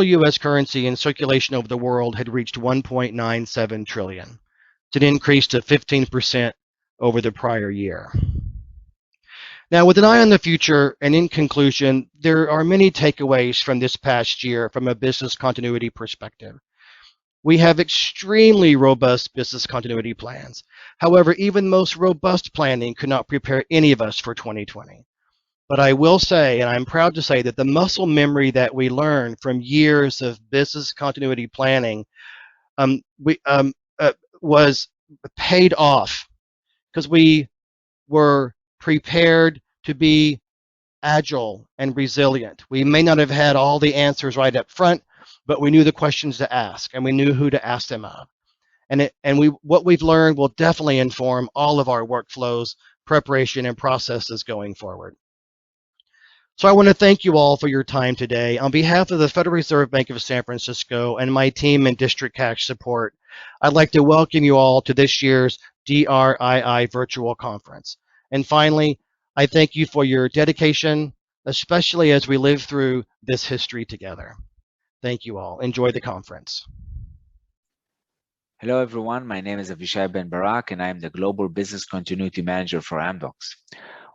U.S. currency in circulation over the world had reached 1.97 trillion. It's an increase of 15% over the prior year. Now, with an eye on the future, and in conclusion, there are many takeaways from this past year from a business continuity perspective. We have extremely robust business continuity plans. However, even most robust planning could not prepare any of us for 2020. But I will say, and I'm proud to say, that the muscle memory that we learned from years of business continuity planning was paid off because we were prepared to be agile and resilient. We may not have had all the answers right up front, but we knew the questions to ask, and we knew who to ask them of. What we've learned will definitely inform all of our workflows, preparation, and processes going forward. So I want to thank you all for your time today. On behalf of the Federal Reserve Bank of San Francisco and my team in District Cash Support, I'd like to welcome you all to this year's DRII Virtual Conference. And finally, I thank you for your dedication, especially as we live through this history together. Thank you all. Enjoy the conference. Hello, everyone. My name is Avishai Ben Barak, and I am the Global Business Continuity Manager for Amdocs.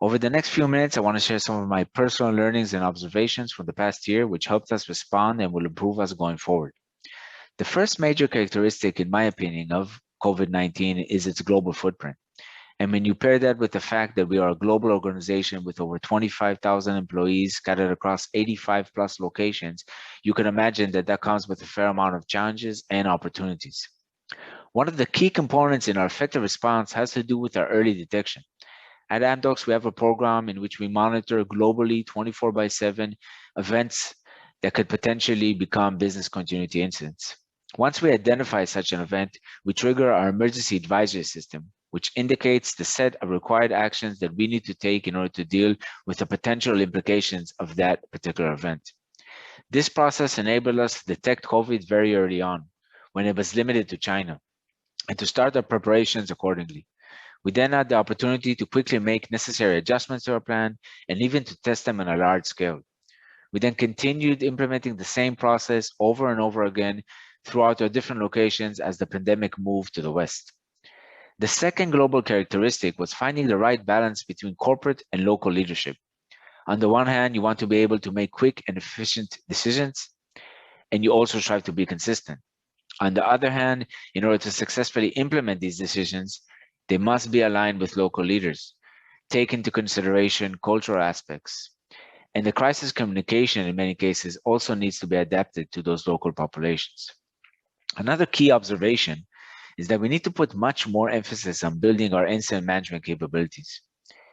Over the next few minutes, I want to share some of my personal learnings and observations from the past year, which helped us respond and will improve us going forward. The first major characteristic, in my opinion, of COVID-19 is its global footprint. And when you pair that with the fact that we are a global organization with over 25,000 employees scattered across 85 plus locations, you can imagine that that comes with a fair amount of challenges and opportunities. One of the key components in our effective response has to do with our early detection. At Amdocs, we have a program in which we monitor globally 24/7 events that could potentially become business continuity incidents. Once we identify such an event, we trigger our emergency advisory system, which indicates the set of required actions that we need to take in order to deal with the potential implications of that particular event. This process enabled us to detect COVID very early on, when it was limited to China, and to start our preparations accordingly. We then had the opportunity to quickly make necessary adjustments to our plan and even to test them on a large scale. We then continued implementing the same process over and over again throughout our different locations as the pandemic moved to the West. The second global characteristic was finding the right balance between corporate and local leadership. On the one hand, you want to be able to make quick and efficient decisions, and you also strive to be consistent. On the other hand, in order to successfully implement these decisions, they must be aligned with local leaders, take into consideration cultural aspects, and the crisis communication in many cases also needs to be adapted to those local populations. Another key observation is that we need to put much more emphasis on building our incident management capabilities.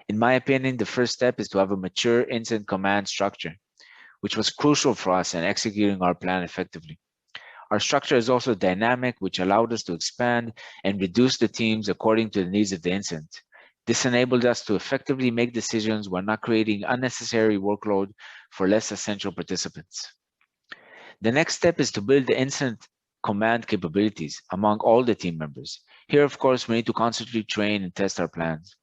In my opinion, the first step is to have a mature incident command structure, which was crucial for us in executing our plan effectively. Our structure is also dynamic, which allowed us to expand and reduce the teams according to the needs of the incident. This enabled us to effectively make decisions while not creating unnecessary workload for less essential participants. The next step is to build the incident command capabilities among all the team members. Here, of course, we need to constantly train and test our plans.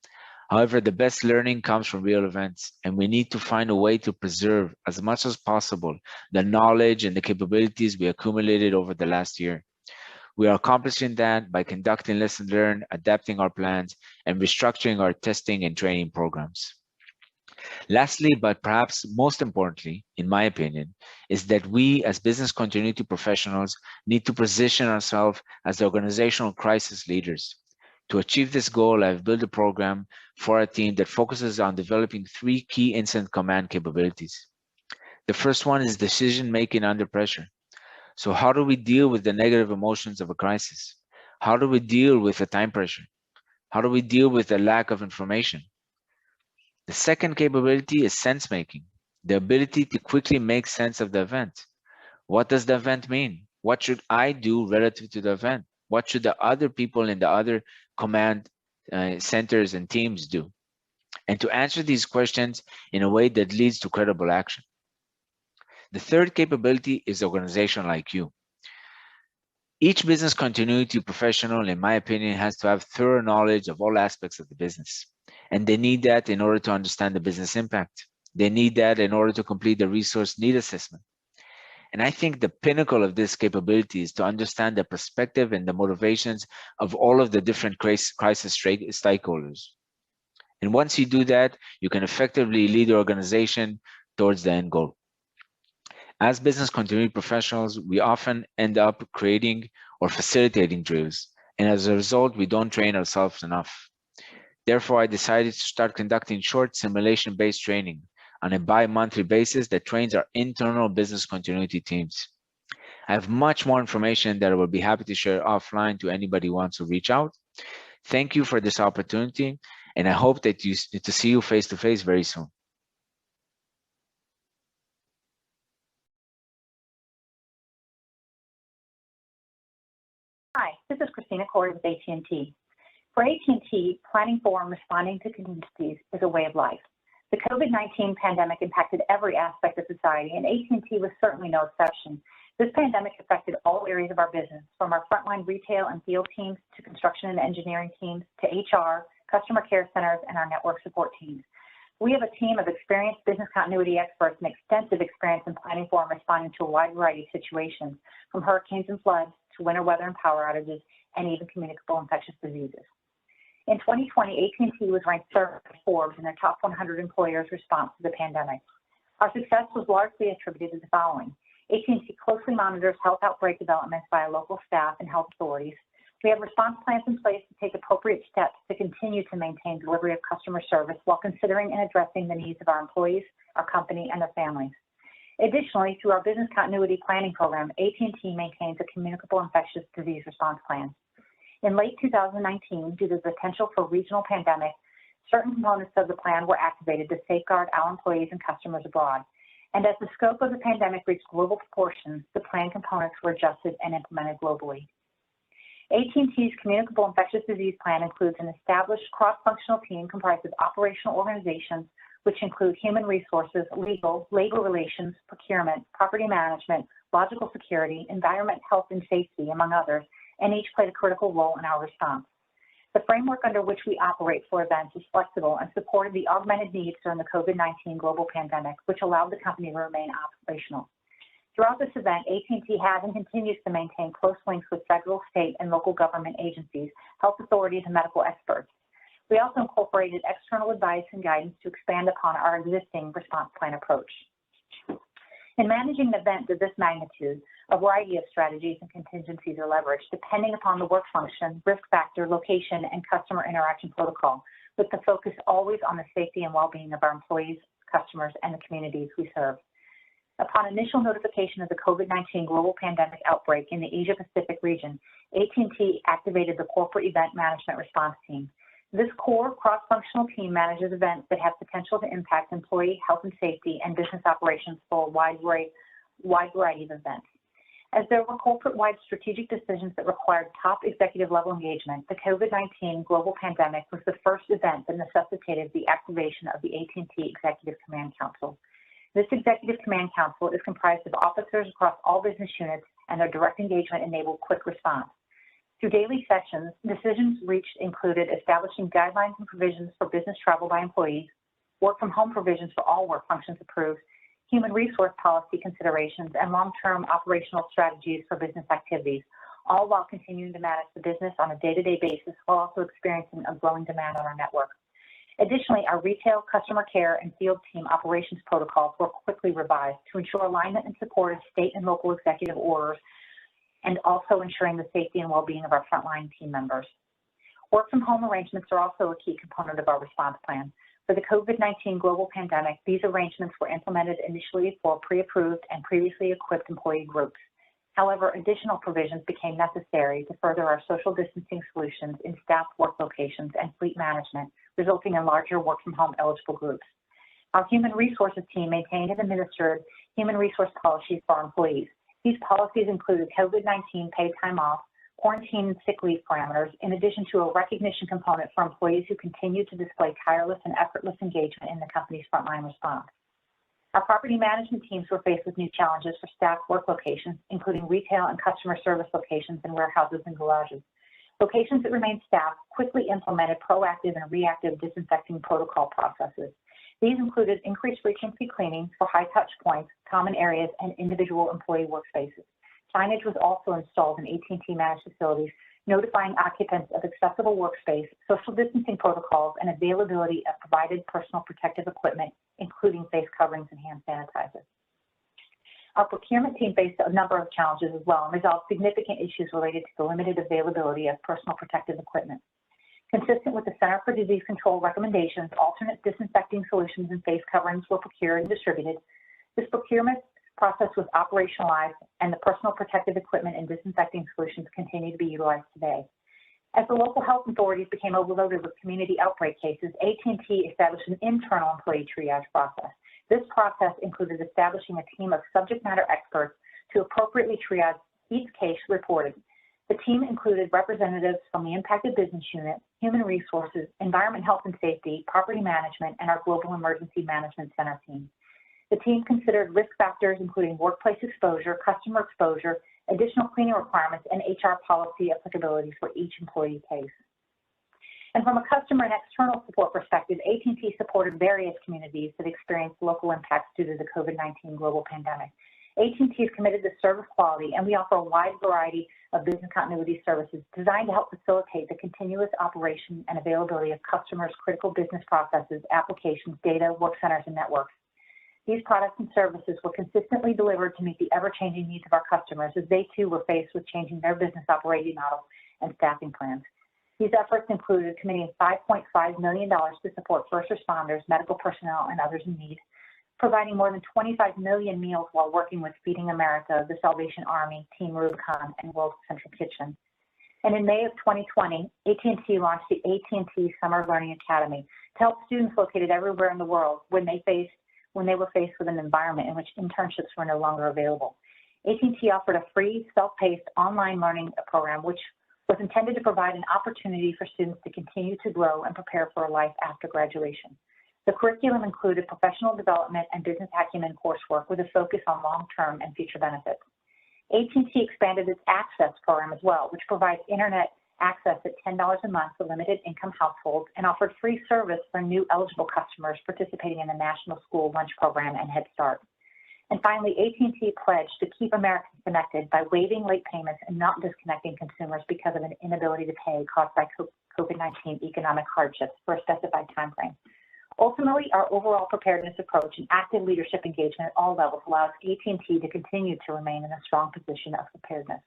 However, the best learning comes from real events, and we need to find a way to preserve as much as possible the knowledge and the capabilities we accumulated over the last year. We are accomplishing that by conducting lessons learned, adapting our plans, and restructuring our testing and training programs. Lastly, but perhaps most importantly, in my opinion, is that we as business continuity professionals need to position ourselves as organizational crisis leaders. To achieve this goal, I've built a program for our team that focuses on developing 3 key incident command capabilities. The first one is decision-making under pressure. So how do we deal with the negative emotions of a crisis? How do we deal with the time pressure? How do we deal with the lack of information? The second capability is sense-making, the ability to quickly make sense of the event. What does the event mean? What should I do relative to the event? What should the other people in the other command centers and teams do? And to answer these questions in a way that leads to credible action. The third capability is organizational IQ. Each business continuity professional, in my opinion, has to have thorough knowledge of all aspects of the business. And they need that in order to understand the business impact. They need that in order to complete the resource need assessment. And I think the pinnacle of this capability is to understand the perspective and the motivations of all of the different crisis stakeholders. And once you do that, you can effectively lead the organization towards the end goal. As business continuity professionals, we often end up creating or facilitating drills. And as a result, we don't train ourselves enough. Therefore, I decided to start conducting short simulation-based training on a bi-monthly basis that trains our internal business continuity teams. I have much more information that I will be happy to share offline to anybody who wants to reach out. Thank you for this opportunity, and I hope that to see you face-to-face very soon. Hi, this is Christina Corey with AT&T. For AT&T, planning for and responding to contingencies is a way of life. The COVID-19 pandemic impacted every aspect of society, and AT&T was certainly no exception. This pandemic affected all areas of our business, from our frontline retail and field teams to construction and engineering teams to HR, customer care centers, and our network support teams. We have a team of experienced business continuity experts and extensive experience in planning for and responding to a wide variety of situations, from hurricanes and floods to winter weather and power outages, and even communicable infectious diseases. In 2020, AT&T was ranked third by Forbes in their top 100 employers' response to the pandemic. Our success was largely attributed to the following. AT&T closely monitors health outbreak developments by local staff and health authorities. We have response plans in place to take appropriate steps to continue to maintain delivery of customer service while considering and addressing the needs of our employees, our company, and their families. Additionally, through our business continuity planning program, AT&T maintains a communicable infectious disease response plan. In late 2019, due to the potential for regional pandemic, certain components of the plan were activated to safeguard our employees and customers abroad. And as the scope of the pandemic reached global proportions, the plan components were adjusted and implemented globally. AT&T's communicable infectious disease plan includes an established cross-functional team comprised of operational organizations, which include human resources, legal, labor relations, procurement, property management, logical security, environment, health, and safety, among others, and each played a critical role in our response. The framework under which we operate for events is flexible and supported the augmented needs during the COVID-19 global pandemic, which allowed the company to remain operational. Throughout this event, AT&T has and continues to maintain close links with federal, state, and local government agencies, health authorities, and medical experts. We also incorporated external advice and guidance to expand upon our existing response plan approach. In managing an event of this magnitude, A variety of strategies and contingencies are leveraged depending upon the work function, risk factor, location, and customer interaction protocol, with the focus always on the safety and well-being of our employees, customers, and the communities we serve. Upon initial notification of the COVID-19 global pandemic outbreak in the Asia-Pacific region, AT&T activated the Corporate Event Management Response Team. This core cross-functional team manages events that have potential to impact employee health and safety and business operations for a wide variety of events. As there were corporate-wide strategic decisions that required top executive-level engagement, the COVID-19 global pandemic was the first event that necessitated the activation of the AT&T Executive Command Council. This Executive Command Council is comprised of officers across all business units, and their direct engagement enabled quick response. Through daily sessions, decisions reached included establishing guidelines and provisions for business travel by employees, work-from-home provisions for all work functions approved, human resource policy considerations, and long-term operational strategies for business activities, all while continuing to manage the business on a day-to-day basis while also experiencing a growing demand on our network. Additionally, our retail, customer care, and field team operations protocols were quickly revised to ensure alignment and support of state and local executive orders, and also ensuring the safety and well-being of our frontline team members. Work-from-home arrangements are also a key component of our response plan. For the COVID-19 global pandemic, these arrangements were implemented initially for pre-approved and previously equipped employee groups. However, additional provisions became necessary to further our social distancing solutions in staff work locations and fleet management, resulting in larger work-from-home eligible groups. Our human resources team maintained and administered human resource policies for our employees. These policies included COVID-19 paid time off, quarantine and sick leave parameters, in addition to a recognition component for employees who continue to display tireless and effortless engagement in the company's frontline response. Our property management teams were faced with new challenges for staff work locations, including retail and customer service locations and warehouses and garages. Locations that remained staffed quickly implemented proactive and reactive disinfecting protocol processes. These included increased frequency cleaning for high-touch points, common areas, and individual employee workspaces. Signage was also installed in AT&T managed facilities, notifying occupants of accessible workspace, social distancing protocols, and availability of provided personal protective equipment, including face coverings and hand sanitizer. Our procurement team faced a number of challenges as well and resolved significant issues related to the limited availability of personal protective equipment. Consistent with the Center for Disease Control recommendations, alternate disinfecting solutions and face coverings were procured and distributed. This procurement process was operationalized, and the personal protective equipment and disinfecting solutions continue to be utilized today. As the local health authorities became overloaded with community outbreak cases, AT&T established an internal employee triage process. This process included establishing a team of subject matter experts to appropriately triage each case reported. The team included representatives from the impacted business unit, human resources, environment, health and safety, property management, and our global emergency management center team. The team considered risk factors including workplace exposure, customer exposure, additional cleaning requirements, and HR policy applicability for each employee case. And from a customer and external support perspective, AT&T supported various communities that experienced local impacts due to the COVID-19 global pandemic. AT&T is committed to service quality, and we offer a wide variety of business continuity services designed to help facilitate the continuous operation and availability of customers' critical business processes, applications, data, work centers, and networks. These products and services were consistently delivered to meet the ever-changing needs of our customers as they too were faced with changing their business operating model and staffing plans. These efforts included committing $5.5 million to support first responders, medical personnel, and others in need, providing more than 25 million meals while working with Feeding America, the Salvation Army, Team Rubicon, and World Central Kitchen. And in May of 2020, AT&T launched the AT&T Summer Learning Academy to help students located everywhere in the world when they were faced with an environment in which internships were no longer available. AT&T offered a free, self-paced online learning program which was intended to provide an opportunity for students to continue to grow and prepare for a life after graduation. The curriculum included professional development and business acumen coursework with a focus on long-term and future benefits. AT&T expanded its Access program as well, which provides internet access at $10 a month for limited income households and offered free service for new eligible customers participating in the National School Lunch Program and Head Start. And finally, AT&T pledged to keep Americans connected by waiving late payments and not disconnecting consumers because of an inability to pay caused by COVID-19 economic hardships for a specified time frame. Ultimately, our overall preparedness approach and active leadership engagement at all levels allows AT&T to continue to remain in a strong position of preparedness.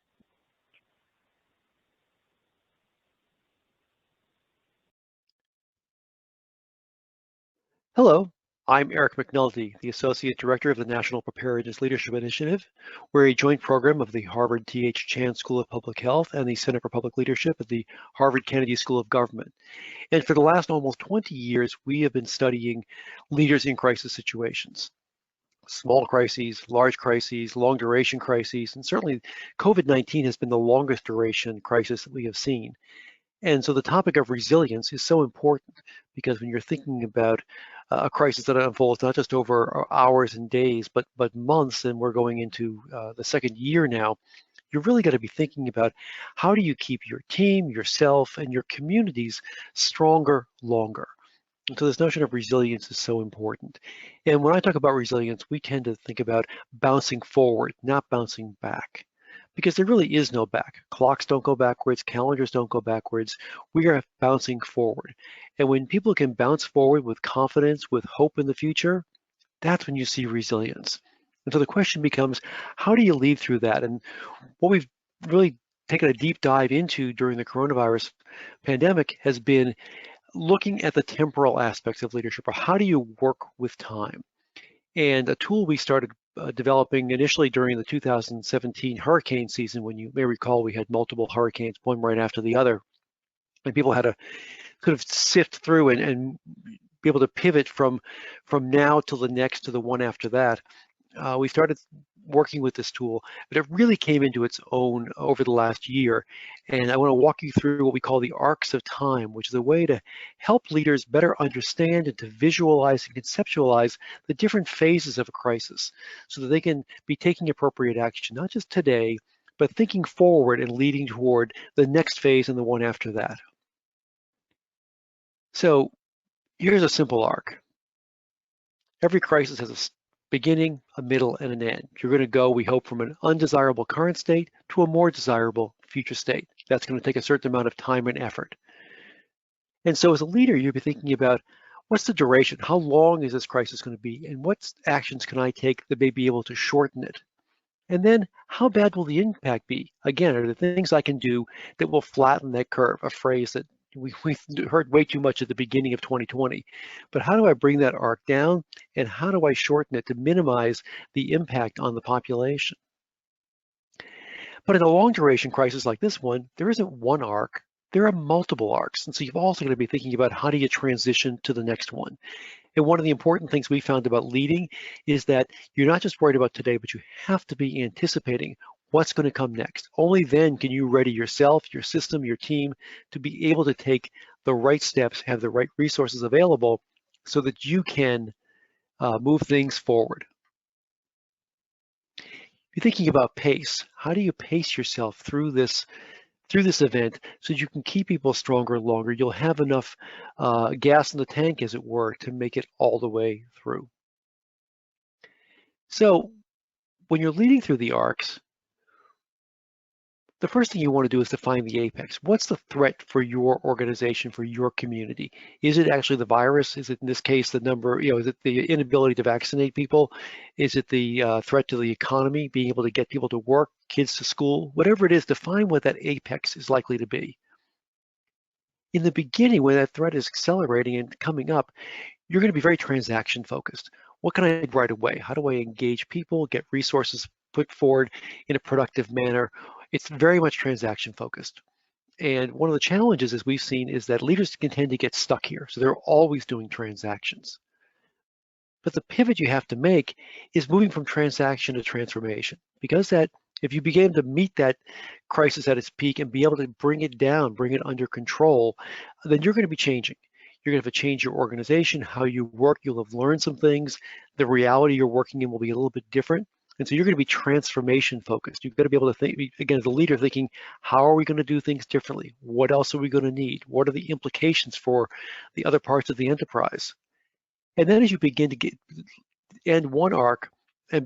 Hello, I'm Eric Mcnulty, the Associate Director of the National Preparedness Leadership Initiative. We're a joint program of the Harvard T.H. Chan School of Public Health and the Center for Public Leadership at the Harvard Kennedy School of Government. And for the last almost 20 years, we have been studying leaders in crisis situations. Small crises, large crises, long duration crises, and certainly COVID-19 has been the longest duration crisis that we have seen. And so the topic of resilience is so important because when you're thinking about a crisis that unfolds not just over hours and days, but months, and we're going into the second year now, you're really got to be thinking about how do you keep your team, yourself, and your communities stronger longer. And so this notion of resilience is so important. And when I talk about resilience, we tend to think about bouncing forward, not bouncing back, because there really is no back. Clocks don't go backwards, calendars don't go backwards. We are bouncing forward. And when people can bounce forward with confidence, with hope in the future, that's when you see resilience. And so the question becomes, how do you lead through that? And what we've really taken a deep dive into during the coronavirus pandemic has been looking at the temporal aspects of leadership, or how do you work with time? And a tool we started developing initially during the 2017 hurricane season, when you may recall we had multiple hurricanes, one right after the other, and people had to sort of sift through and be able to pivot from now till the next to the one after that. We started working with this tool, but it really came into its own over the last year. And I want to walk you through what we call the arcs of time, which is a way to help leaders better understand and to visualize and conceptualize the different phases of a crisis so that they can be taking appropriate action, not just today, but thinking forward and leading toward the next phase and the one after that. So here's a simple arc. Every crisis has a beginning, a middle, and an end. You're going to go, we hope, from an undesirable current state to a more desirable future state. That's going to take a certain amount of time and effort. And so as a leader, you'll be thinking about what's the duration? How long is this crisis going to be? And what actions can I take that may be able to shorten it? And then how bad will the impact be? Again, are there things I can do that will flatten that curve? A phrase that we heard way too much at the beginning of 2020. But how do I bring that arc down, and how do I shorten it to minimize the impact on the population? But in a long duration crisis like this one, there isn't one arc, there are multiple arcs. And so you've also got to be thinking about how do you transition to the next one. And one of the important things we found about leading is that you're not just worried about today, but you have to be anticipating what's going to come next. Only then can you ready yourself, your system, your team to be able to take the right steps, have the right resources available so that you can move things forward. You're thinking about pace. How do you pace yourself through this event so you can keep people stronger longer? You'll have enough gas in the tank, as it were, to make it all the way through. So when you're leading through the arcs, the first thing you want to do is to find the apex. What's the threat for your organization, for your community? Is it actually the virus? Is it, in this case, the number, is it the inability to vaccinate people? Is it the threat to the economy, being able to get people to work, kids to school? Whatever it is, define what that apex is likely to be. In the beginning, when that threat is accelerating and coming up, you're going to be very transaction focused. What can I do right away? How do I engage people, get resources put forward in a productive manner? It's very much transaction focused. And one of the challenges, as we've seen, is that leaders can tend to get stuck here. So they're always doing transactions. But the pivot you have to make is moving from transaction to transformation, because that if you begin to meet that crisis at its peak and be able to bring it down, bring it under control, then you're going to be changing. You're going to have to change your organization, how you work. You'll have learned some things. The reality you're working in will be a little bit different. And so you're going to be transformation focused. You've got to be able to think, again, as a leader, thinking, how are we going to do things differently? What else are we going to need? What are the implications for the other parts of the enterprise? And then as you begin to end one arc and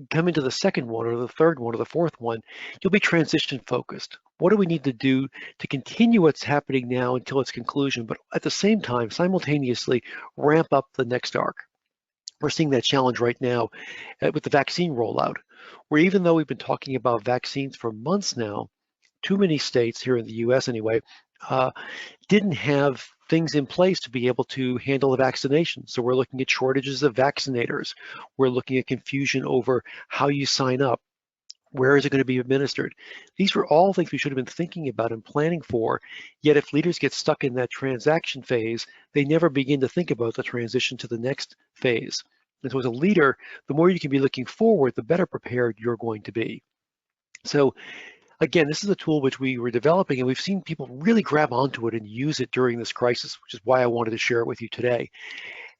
come into the second one or the third one or the fourth one, you'll be transition focused. What do we need to do to continue what's happening now until its conclusion, but at the same time, simultaneously ramp up the next arc? We're seeing that challenge right now with the vaccine rollout, where even though we've been talking about vaccines for months now, too many states here in the US anyway, didn't have things in place to be able to handle the vaccination. So we're looking at shortages of vaccinators. We're looking at confusion over how you sign up. Where is it going to be administered? These were all things we should have been thinking about and planning for, yet if leaders get stuck in that transaction phase, they never begin to think about the transition to the next phase. And so as a leader, the more you can be looking forward, the better prepared you're going to be. So again, this is a tool which we were developing, and we've seen people really grab onto it and use it during this crisis, which is why I wanted to share it with you today.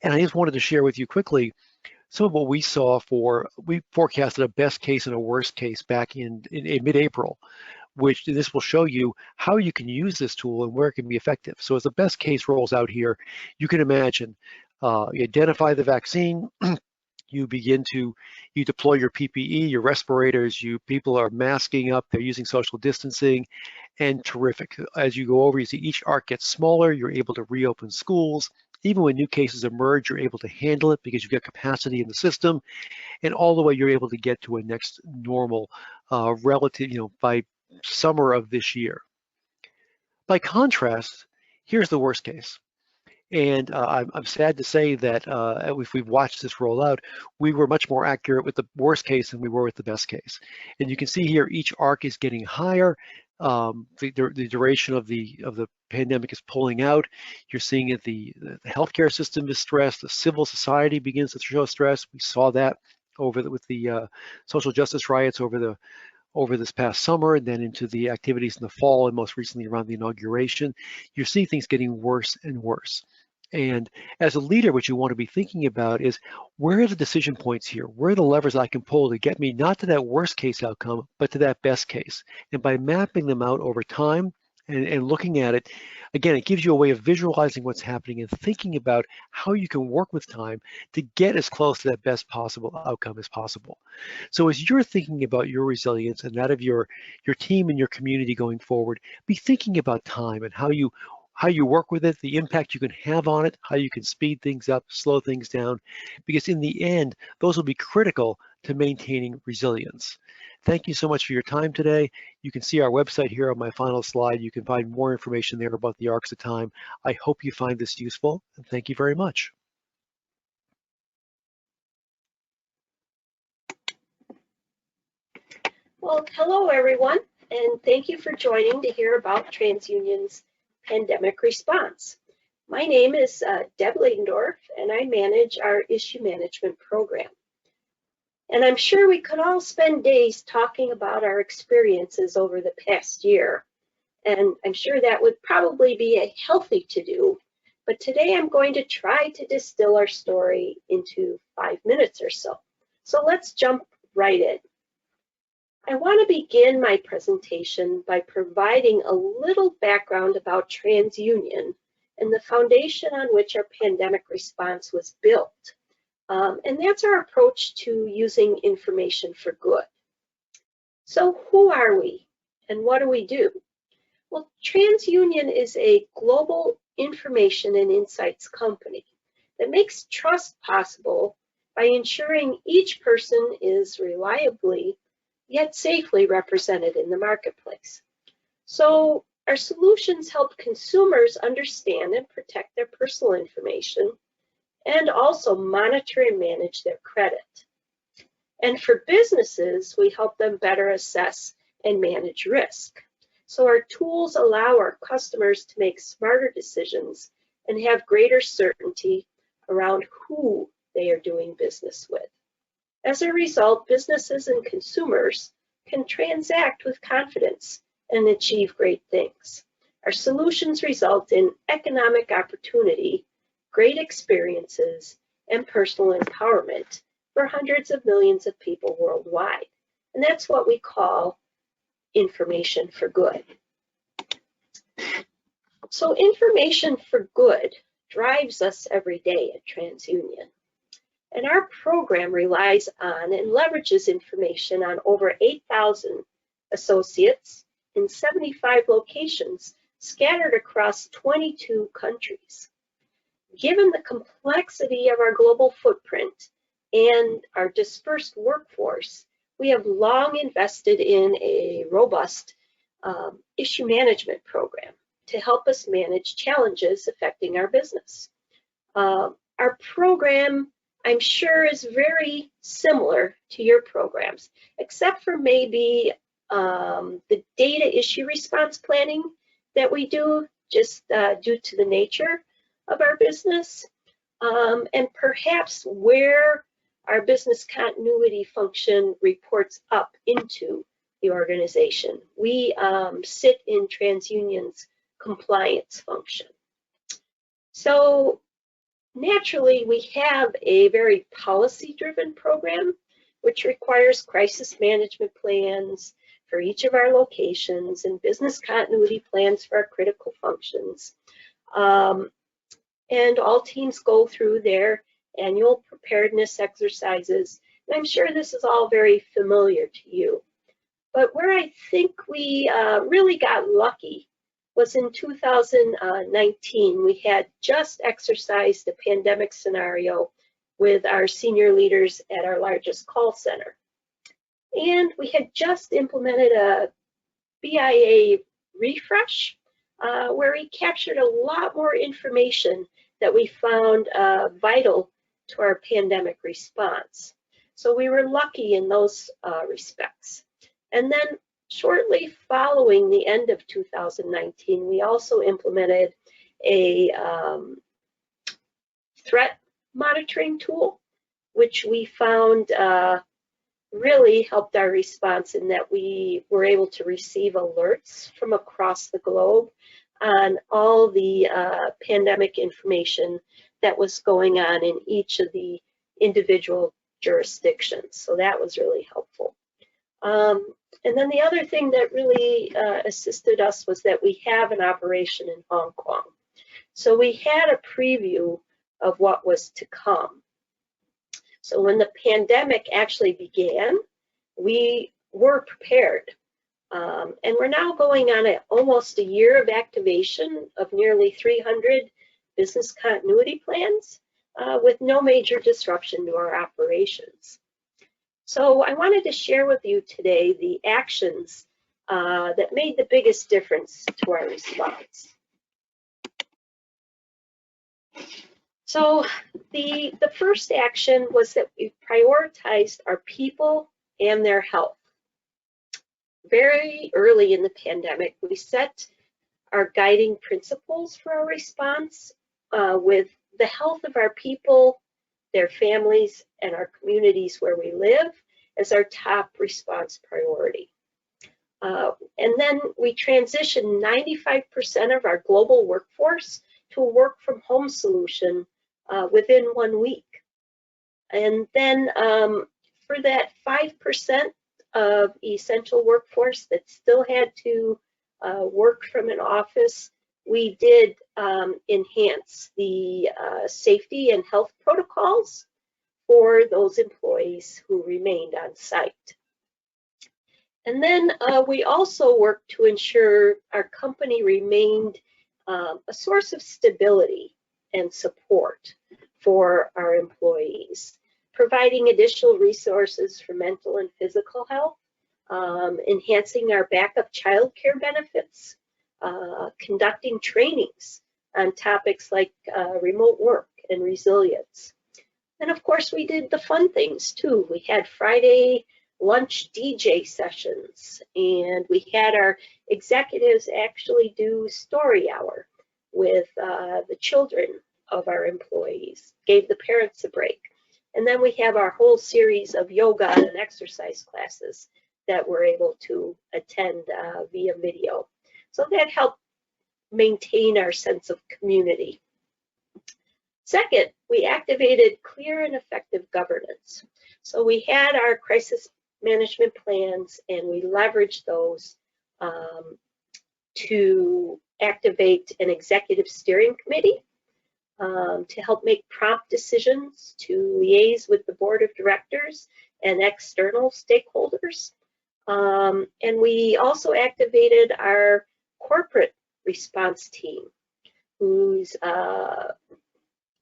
And I just wanted to share with you quickly some of what we saw we forecasted a best case and a worst case back in mid-April, which this will show you how you can use this tool and where it can be effective. So as the best case rolls out here, you can imagine you identify the vaccine, you deploy your PPE, your respirators, people are masking up, they're using social distancing, and terrific. As you go over, you see each arc gets smaller, you're able to reopen schools. Even when new cases emerge, you're able to handle it because you've got capacity in the system, and all the way you're able to get to a next normal by summer of this year. By contrast, here's the worst case. And I'm sad to say that if we've watched this roll out, we were much more accurate with the worst case than we were with the best case. And you can see here, each arc is getting higher. The duration of the pandemic is pulling out. You're seeing that the healthcare system is stressed. The civil society begins to show stress. We saw that with the social justice riots over this past summer, and then into the activities in the fall, and most recently around the inauguration. You see things getting worse and worse. And as a leader, what you want to be thinking about is, where are the decision points here? Where are the levers I can pull to get me not to that worst case outcome, but to that best case? And by mapping them out over time and looking at it, again, it gives you a way of visualizing what's happening and thinking about how you can work with time to get as close to that best possible outcome as possible. So as you're thinking about your resilience and that of your team and your community going forward, be thinking about time and how you work with it, the impact you can have on it, how you can speed things up, slow things down, because in the end, those will be critical to maintaining resilience. Thank you so much for your time today. You can see our website here on my final slide. You can find more information there about the arcs of time. I hope you find this useful, and thank you very much. Well, hello everyone, and thank you for joining to hear about Transunion's pandemic response. My name is Deb Ladendorf, and I manage our issue management program. And I'm sure we could all spend days talking about our experiences over the past year, and I'm sure that would probably be a healthy to do. But today I'm going to try to distill our story into 5 minutes or so. So let's jump right in. I want to begin my presentation by providing a little background about Transunion and the foundation on which our pandemic response was built. And that's our approach to using information for good. So who are we and what do we do? Well, Transunion is a global information and insights company that makes trust possible by ensuring each person is reliably yet safely represented in the marketplace. So our solutions help consumers understand and protect their personal information and also monitor and manage their credit. And for businesses, we help them better assess and manage risk. So our tools allow our customers to make smarter decisions and have greater certainty around who they are doing business with. As a result, businesses and consumers can transact with confidence and achieve great things. Our solutions result in economic opportunity, great experiences, and personal empowerment for hundreds of millions of people worldwide. And that's what we call information for good. So information for good drives us every day at Transunion. And our program relies on and leverages information on over 8,000 associates in 75 locations scattered across 22 countries. Given the complexity of our global footprint and our dispersed workforce, we have long invested in a robust issue management program to help us manage challenges affecting our business. Our program, I'm sure, is very similar to your programs, except for maybe the data issue response planning that we do, just due to the nature of our business, and perhaps where our business continuity function reports up into the organization. We sit in TransUnion's compliance function. So naturally, we have a very policy-driven program, which requires crisis management plans for each of our locations and business continuity plans for our critical functions. And all teams go through their annual preparedness exercises. And I'm sure this is all very familiar to you. But where I think we really got lucky was in 2019. We had just exercised a pandemic scenario with our senior leaders at our largest call center. And we had just implemented a BIA refresh where we captured a lot more information that we found vital to our pandemic response. So we were lucky in those respects. And then shortly following the end of 2019, we also implemented a threat monitoring tool, which we found really helped our response in that we were able to receive alerts from across the globe on all the pandemic information that was going on in each of the individual jurisdictions. So that was really helpful. And then the other thing that really assisted us was that we have an operation in Hong Kong. So we had a preview of what was to come. So when the pandemic actually began, we were prepared. And we're now going on almost a year of activation of nearly 300 business continuity plans with no major disruption to our operations. So I wanted to share with you today the actions that made the biggest difference to our response. So the first action was that we prioritized our people and their health. Very early in the pandemic, we set our guiding principles for our response with the health of our people, their families, and our communities where we live as our top response priority. And then we transitioned 95% of our global workforce to a work from home solution within 1 week. And then for that 5% of essential workforce that still had to work from an office, we did enhance the safety and health protocols for those employees who remained on site. And then we also worked to ensure our company remained a source of stability and support for our employees, providing additional resources for mental and physical health, enhancing our backup child care benefits, conducting trainings on topics like remote work and resilience. And of course, we did the fun things too. We had Friday lunch DJ sessions, and we had our executives actually do story hour with the children of our employees, gave the parents a break. And then we have our whole series of yoga and exercise classes that we're able to attend via video. So that helped maintain our sense of community. Second, we activated clear and effective governance. So we had our crisis management plans, and we leveraged those to activate an executive steering committee to help make prompt decisions, to liaise with the board of directors and external stakeholders. And we also activated our corporate response team, who's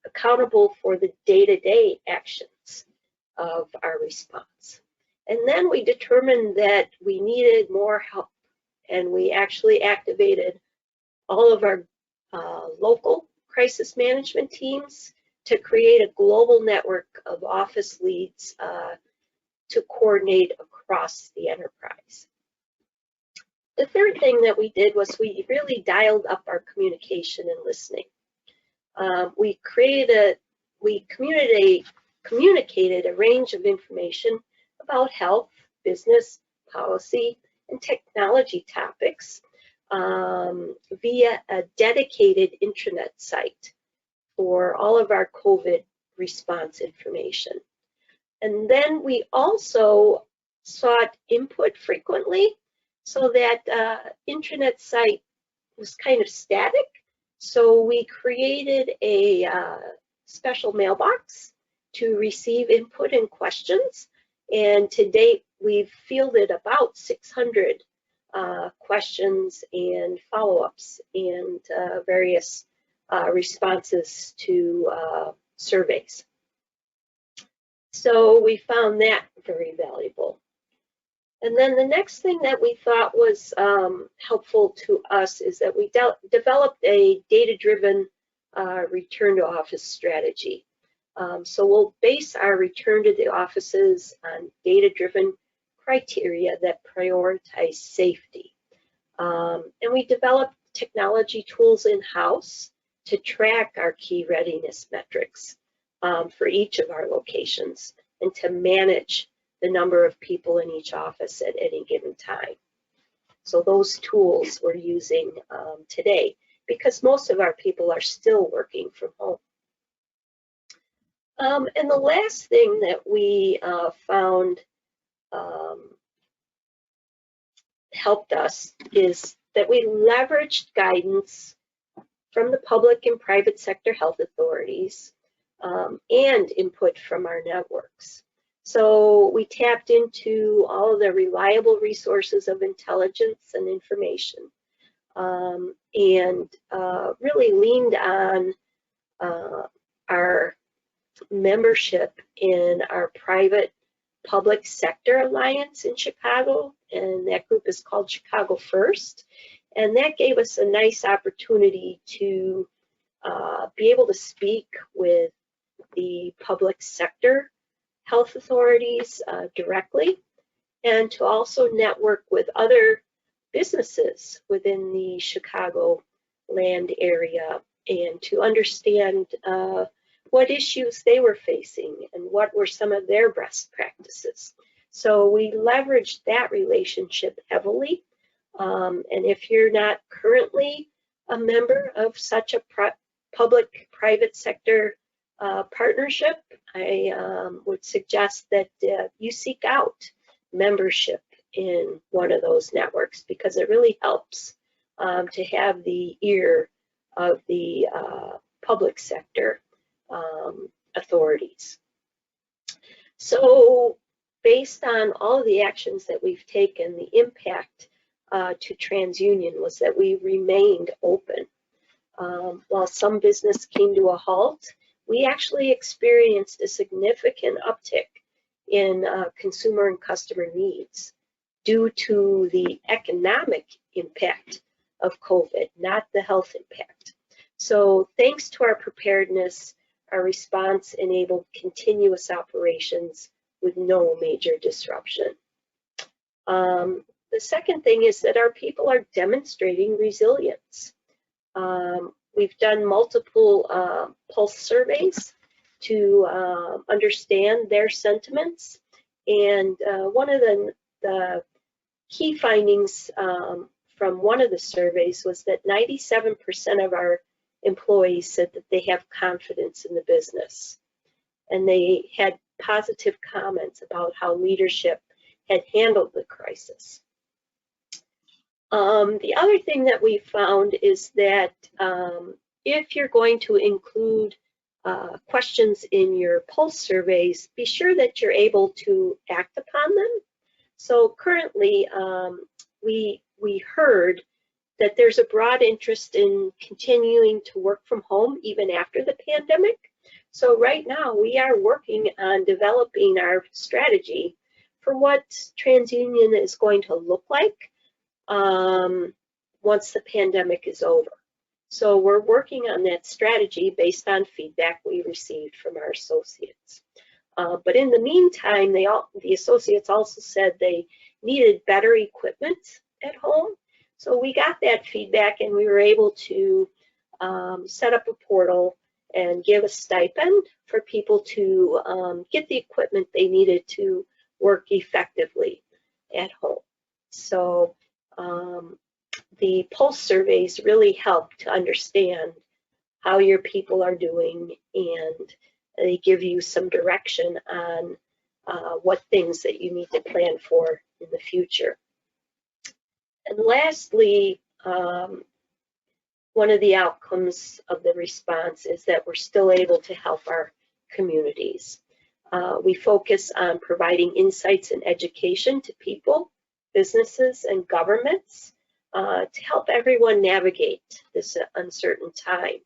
accountable for the day-to-day actions of our response. And then we determined that we needed more help, and we actually activated all of our local crisis management teams to create a global network of office leads to coordinate across the enterprise. The third thing that we did was we really dialed up our communication and listening. We communicated a range of information about health, business, policy, and technology topics via a dedicated intranet site for all of our COVID response information. And then we also sought input frequently, so that intranet site was kind of static. So we created a special mailbox to receive input and questions. And to date, we've fielded about 600 questions and follow-ups and various responses to surveys. So we found that very valuable. And then the next thing that we thought was helpful to us is that we developed a data-driven return to office strategy. So we'll base our return to the offices on data-driven criteria that prioritize safety. And we developed technology tools in-house to track our key readiness metrics for each of our locations and to manage the number of people in each office at any given time. So those tools we're using today, because most of our people are still working from home. And the last thing that we found helped us is that we leveraged guidance from the public and private sector health authorities and input from our networks. So we tapped into all of the reliable resources of intelligence and information and really leaned on our membership in our private public sector alliance in Chicago, and that group is called Chicago First. And that gave us a nice opportunity to be able to speak with the public sector health authorities directly, and to also network with other businesses within the Chicago land area and to understand what issues they were facing and what were some of their best practices. So we leveraged that relationship heavily. And if you're not currently a member of such a public-private sector partnership, I would suggest that you seek out membership in one of those networks, because it really helps to have the ear of the public sector authorities. So based on all of the actions that we've taken, the impact to Transunion was that we remained open. While some business came to a halt, we actually experienced a significant uptick in consumer and customer needs due to the economic impact of COVID, not the health impact. So thanks to our preparedness, our response enabled continuous operations with no major disruption. The second thing is that our people are demonstrating resilience. We've done multiple pulse surveys to understand their sentiments. And one of the key findings from one of the surveys was that 97% of our employees said that they have confidence in the business. And they had positive comments about how leadership had handled the crisis. The other thing that we found is that if you're going to include questions in your pulse surveys, be sure that you're able to act upon them. So currently, we heard that there's a broad interest in continuing to work from home even after the pandemic. So right now we are working on developing our strategy for what TransUnion is going to look like once the pandemic is over. So we're working on that strategy based on feedback we received from our associates. But in the meantime, the associates also said they needed better equipment at home. So we got that feedback and we were able to set up a portal and give a stipend for people to get the equipment they needed to work effectively at home. So the pulse surveys really help to understand how your people are doing, and they give you some direction on what things that you need to plan for in the future. And lastly, one of the outcomes of the response is that we're still able to help our communities. We focus on providing insights and education to people, businesses, and governments to help everyone navigate this uncertain time.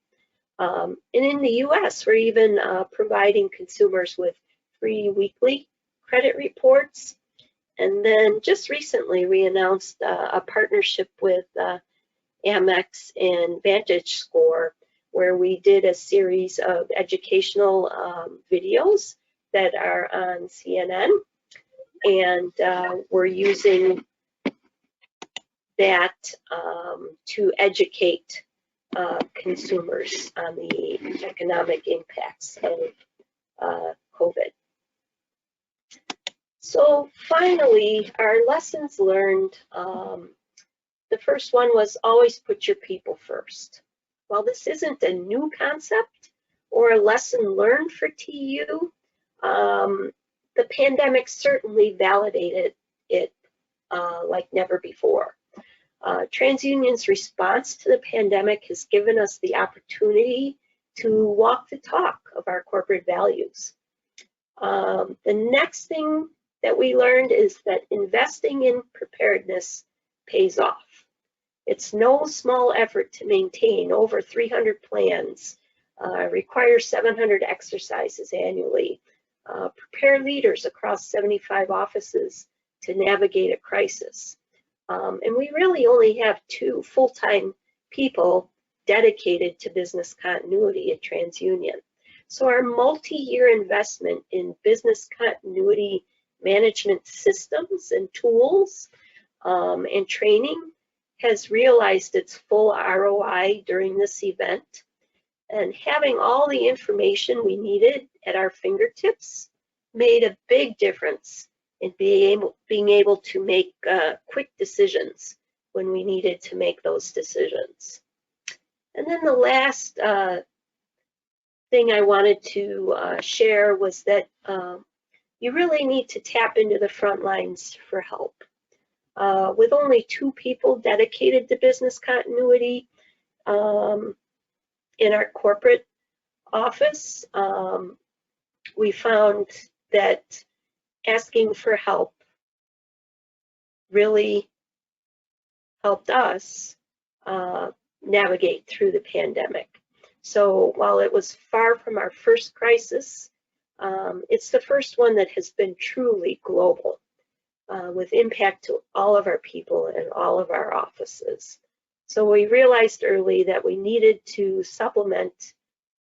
And in the US, we're even providing consumers with free weekly credit reports. And then just recently, we announced a partnership with Amex and VantageScore, where we did a series of educational videos that are on CNN. And we're using that to educate consumers on the economic impacts of COVID. So finally, our lessons learned, the first one was always put your people first. While this isn't a new concept or a lesson learned for TU, the pandemic certainly validated it like never before. TransUnion's response to the pandemic has given us the opportunity to walk the talk of our corporate values. The next thing that we learned is that investing in preparedness pays off. It's no small effort to maintain over 300 plans, requires 700 exercises annually, prepare leaders across 75 offices to navigate a crisis. And we really only have 2 full-time people dedicated to business continuity at TransUnion. So our multi-year investment in business continuity management systems and tools and training has realized its full ROI during this event. And having all the information we needed at our fingertips made a big difference in being able to make quick decisions when we needed to make those decisions. And then the last thing I wanted to share was that you really need to tap into the front lines for help. With only 2 people dedicated to business continuity in our corporate office, we found that asking for help really helped us navigate through the pandemic. So while it was far from our first crisis, it's the first one that has been truly global, with impact to all of our people and all of our offices. So we realized early that we needed to supplement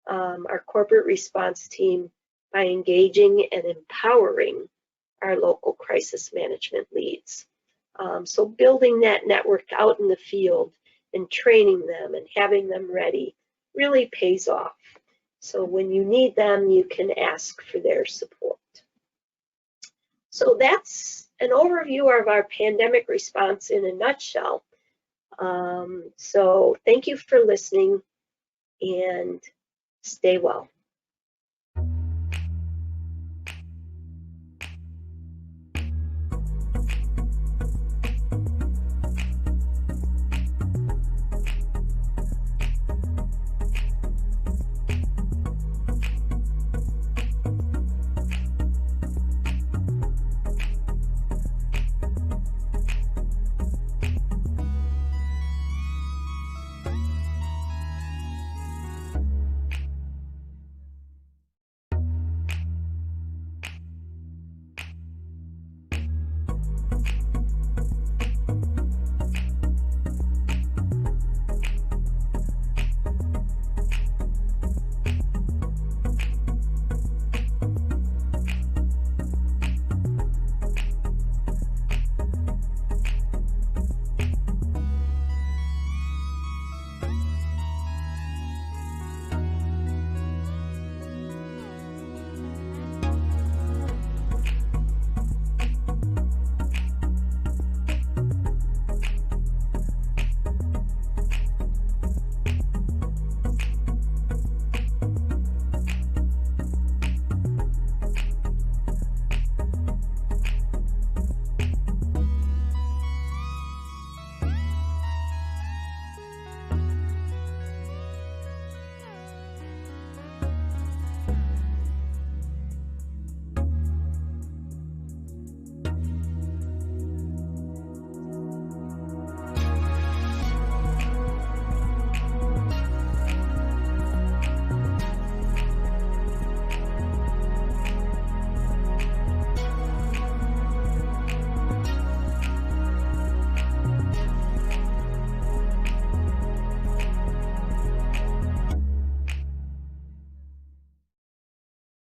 our corporate response team by engaging and empowering our local crisis management leads. So building that network out in the field and training them and having them ready really pays off. So when you need them, you can ask for their support. So that's an overview of our pandemic response in a nutshell. So thank you for listening and stay well.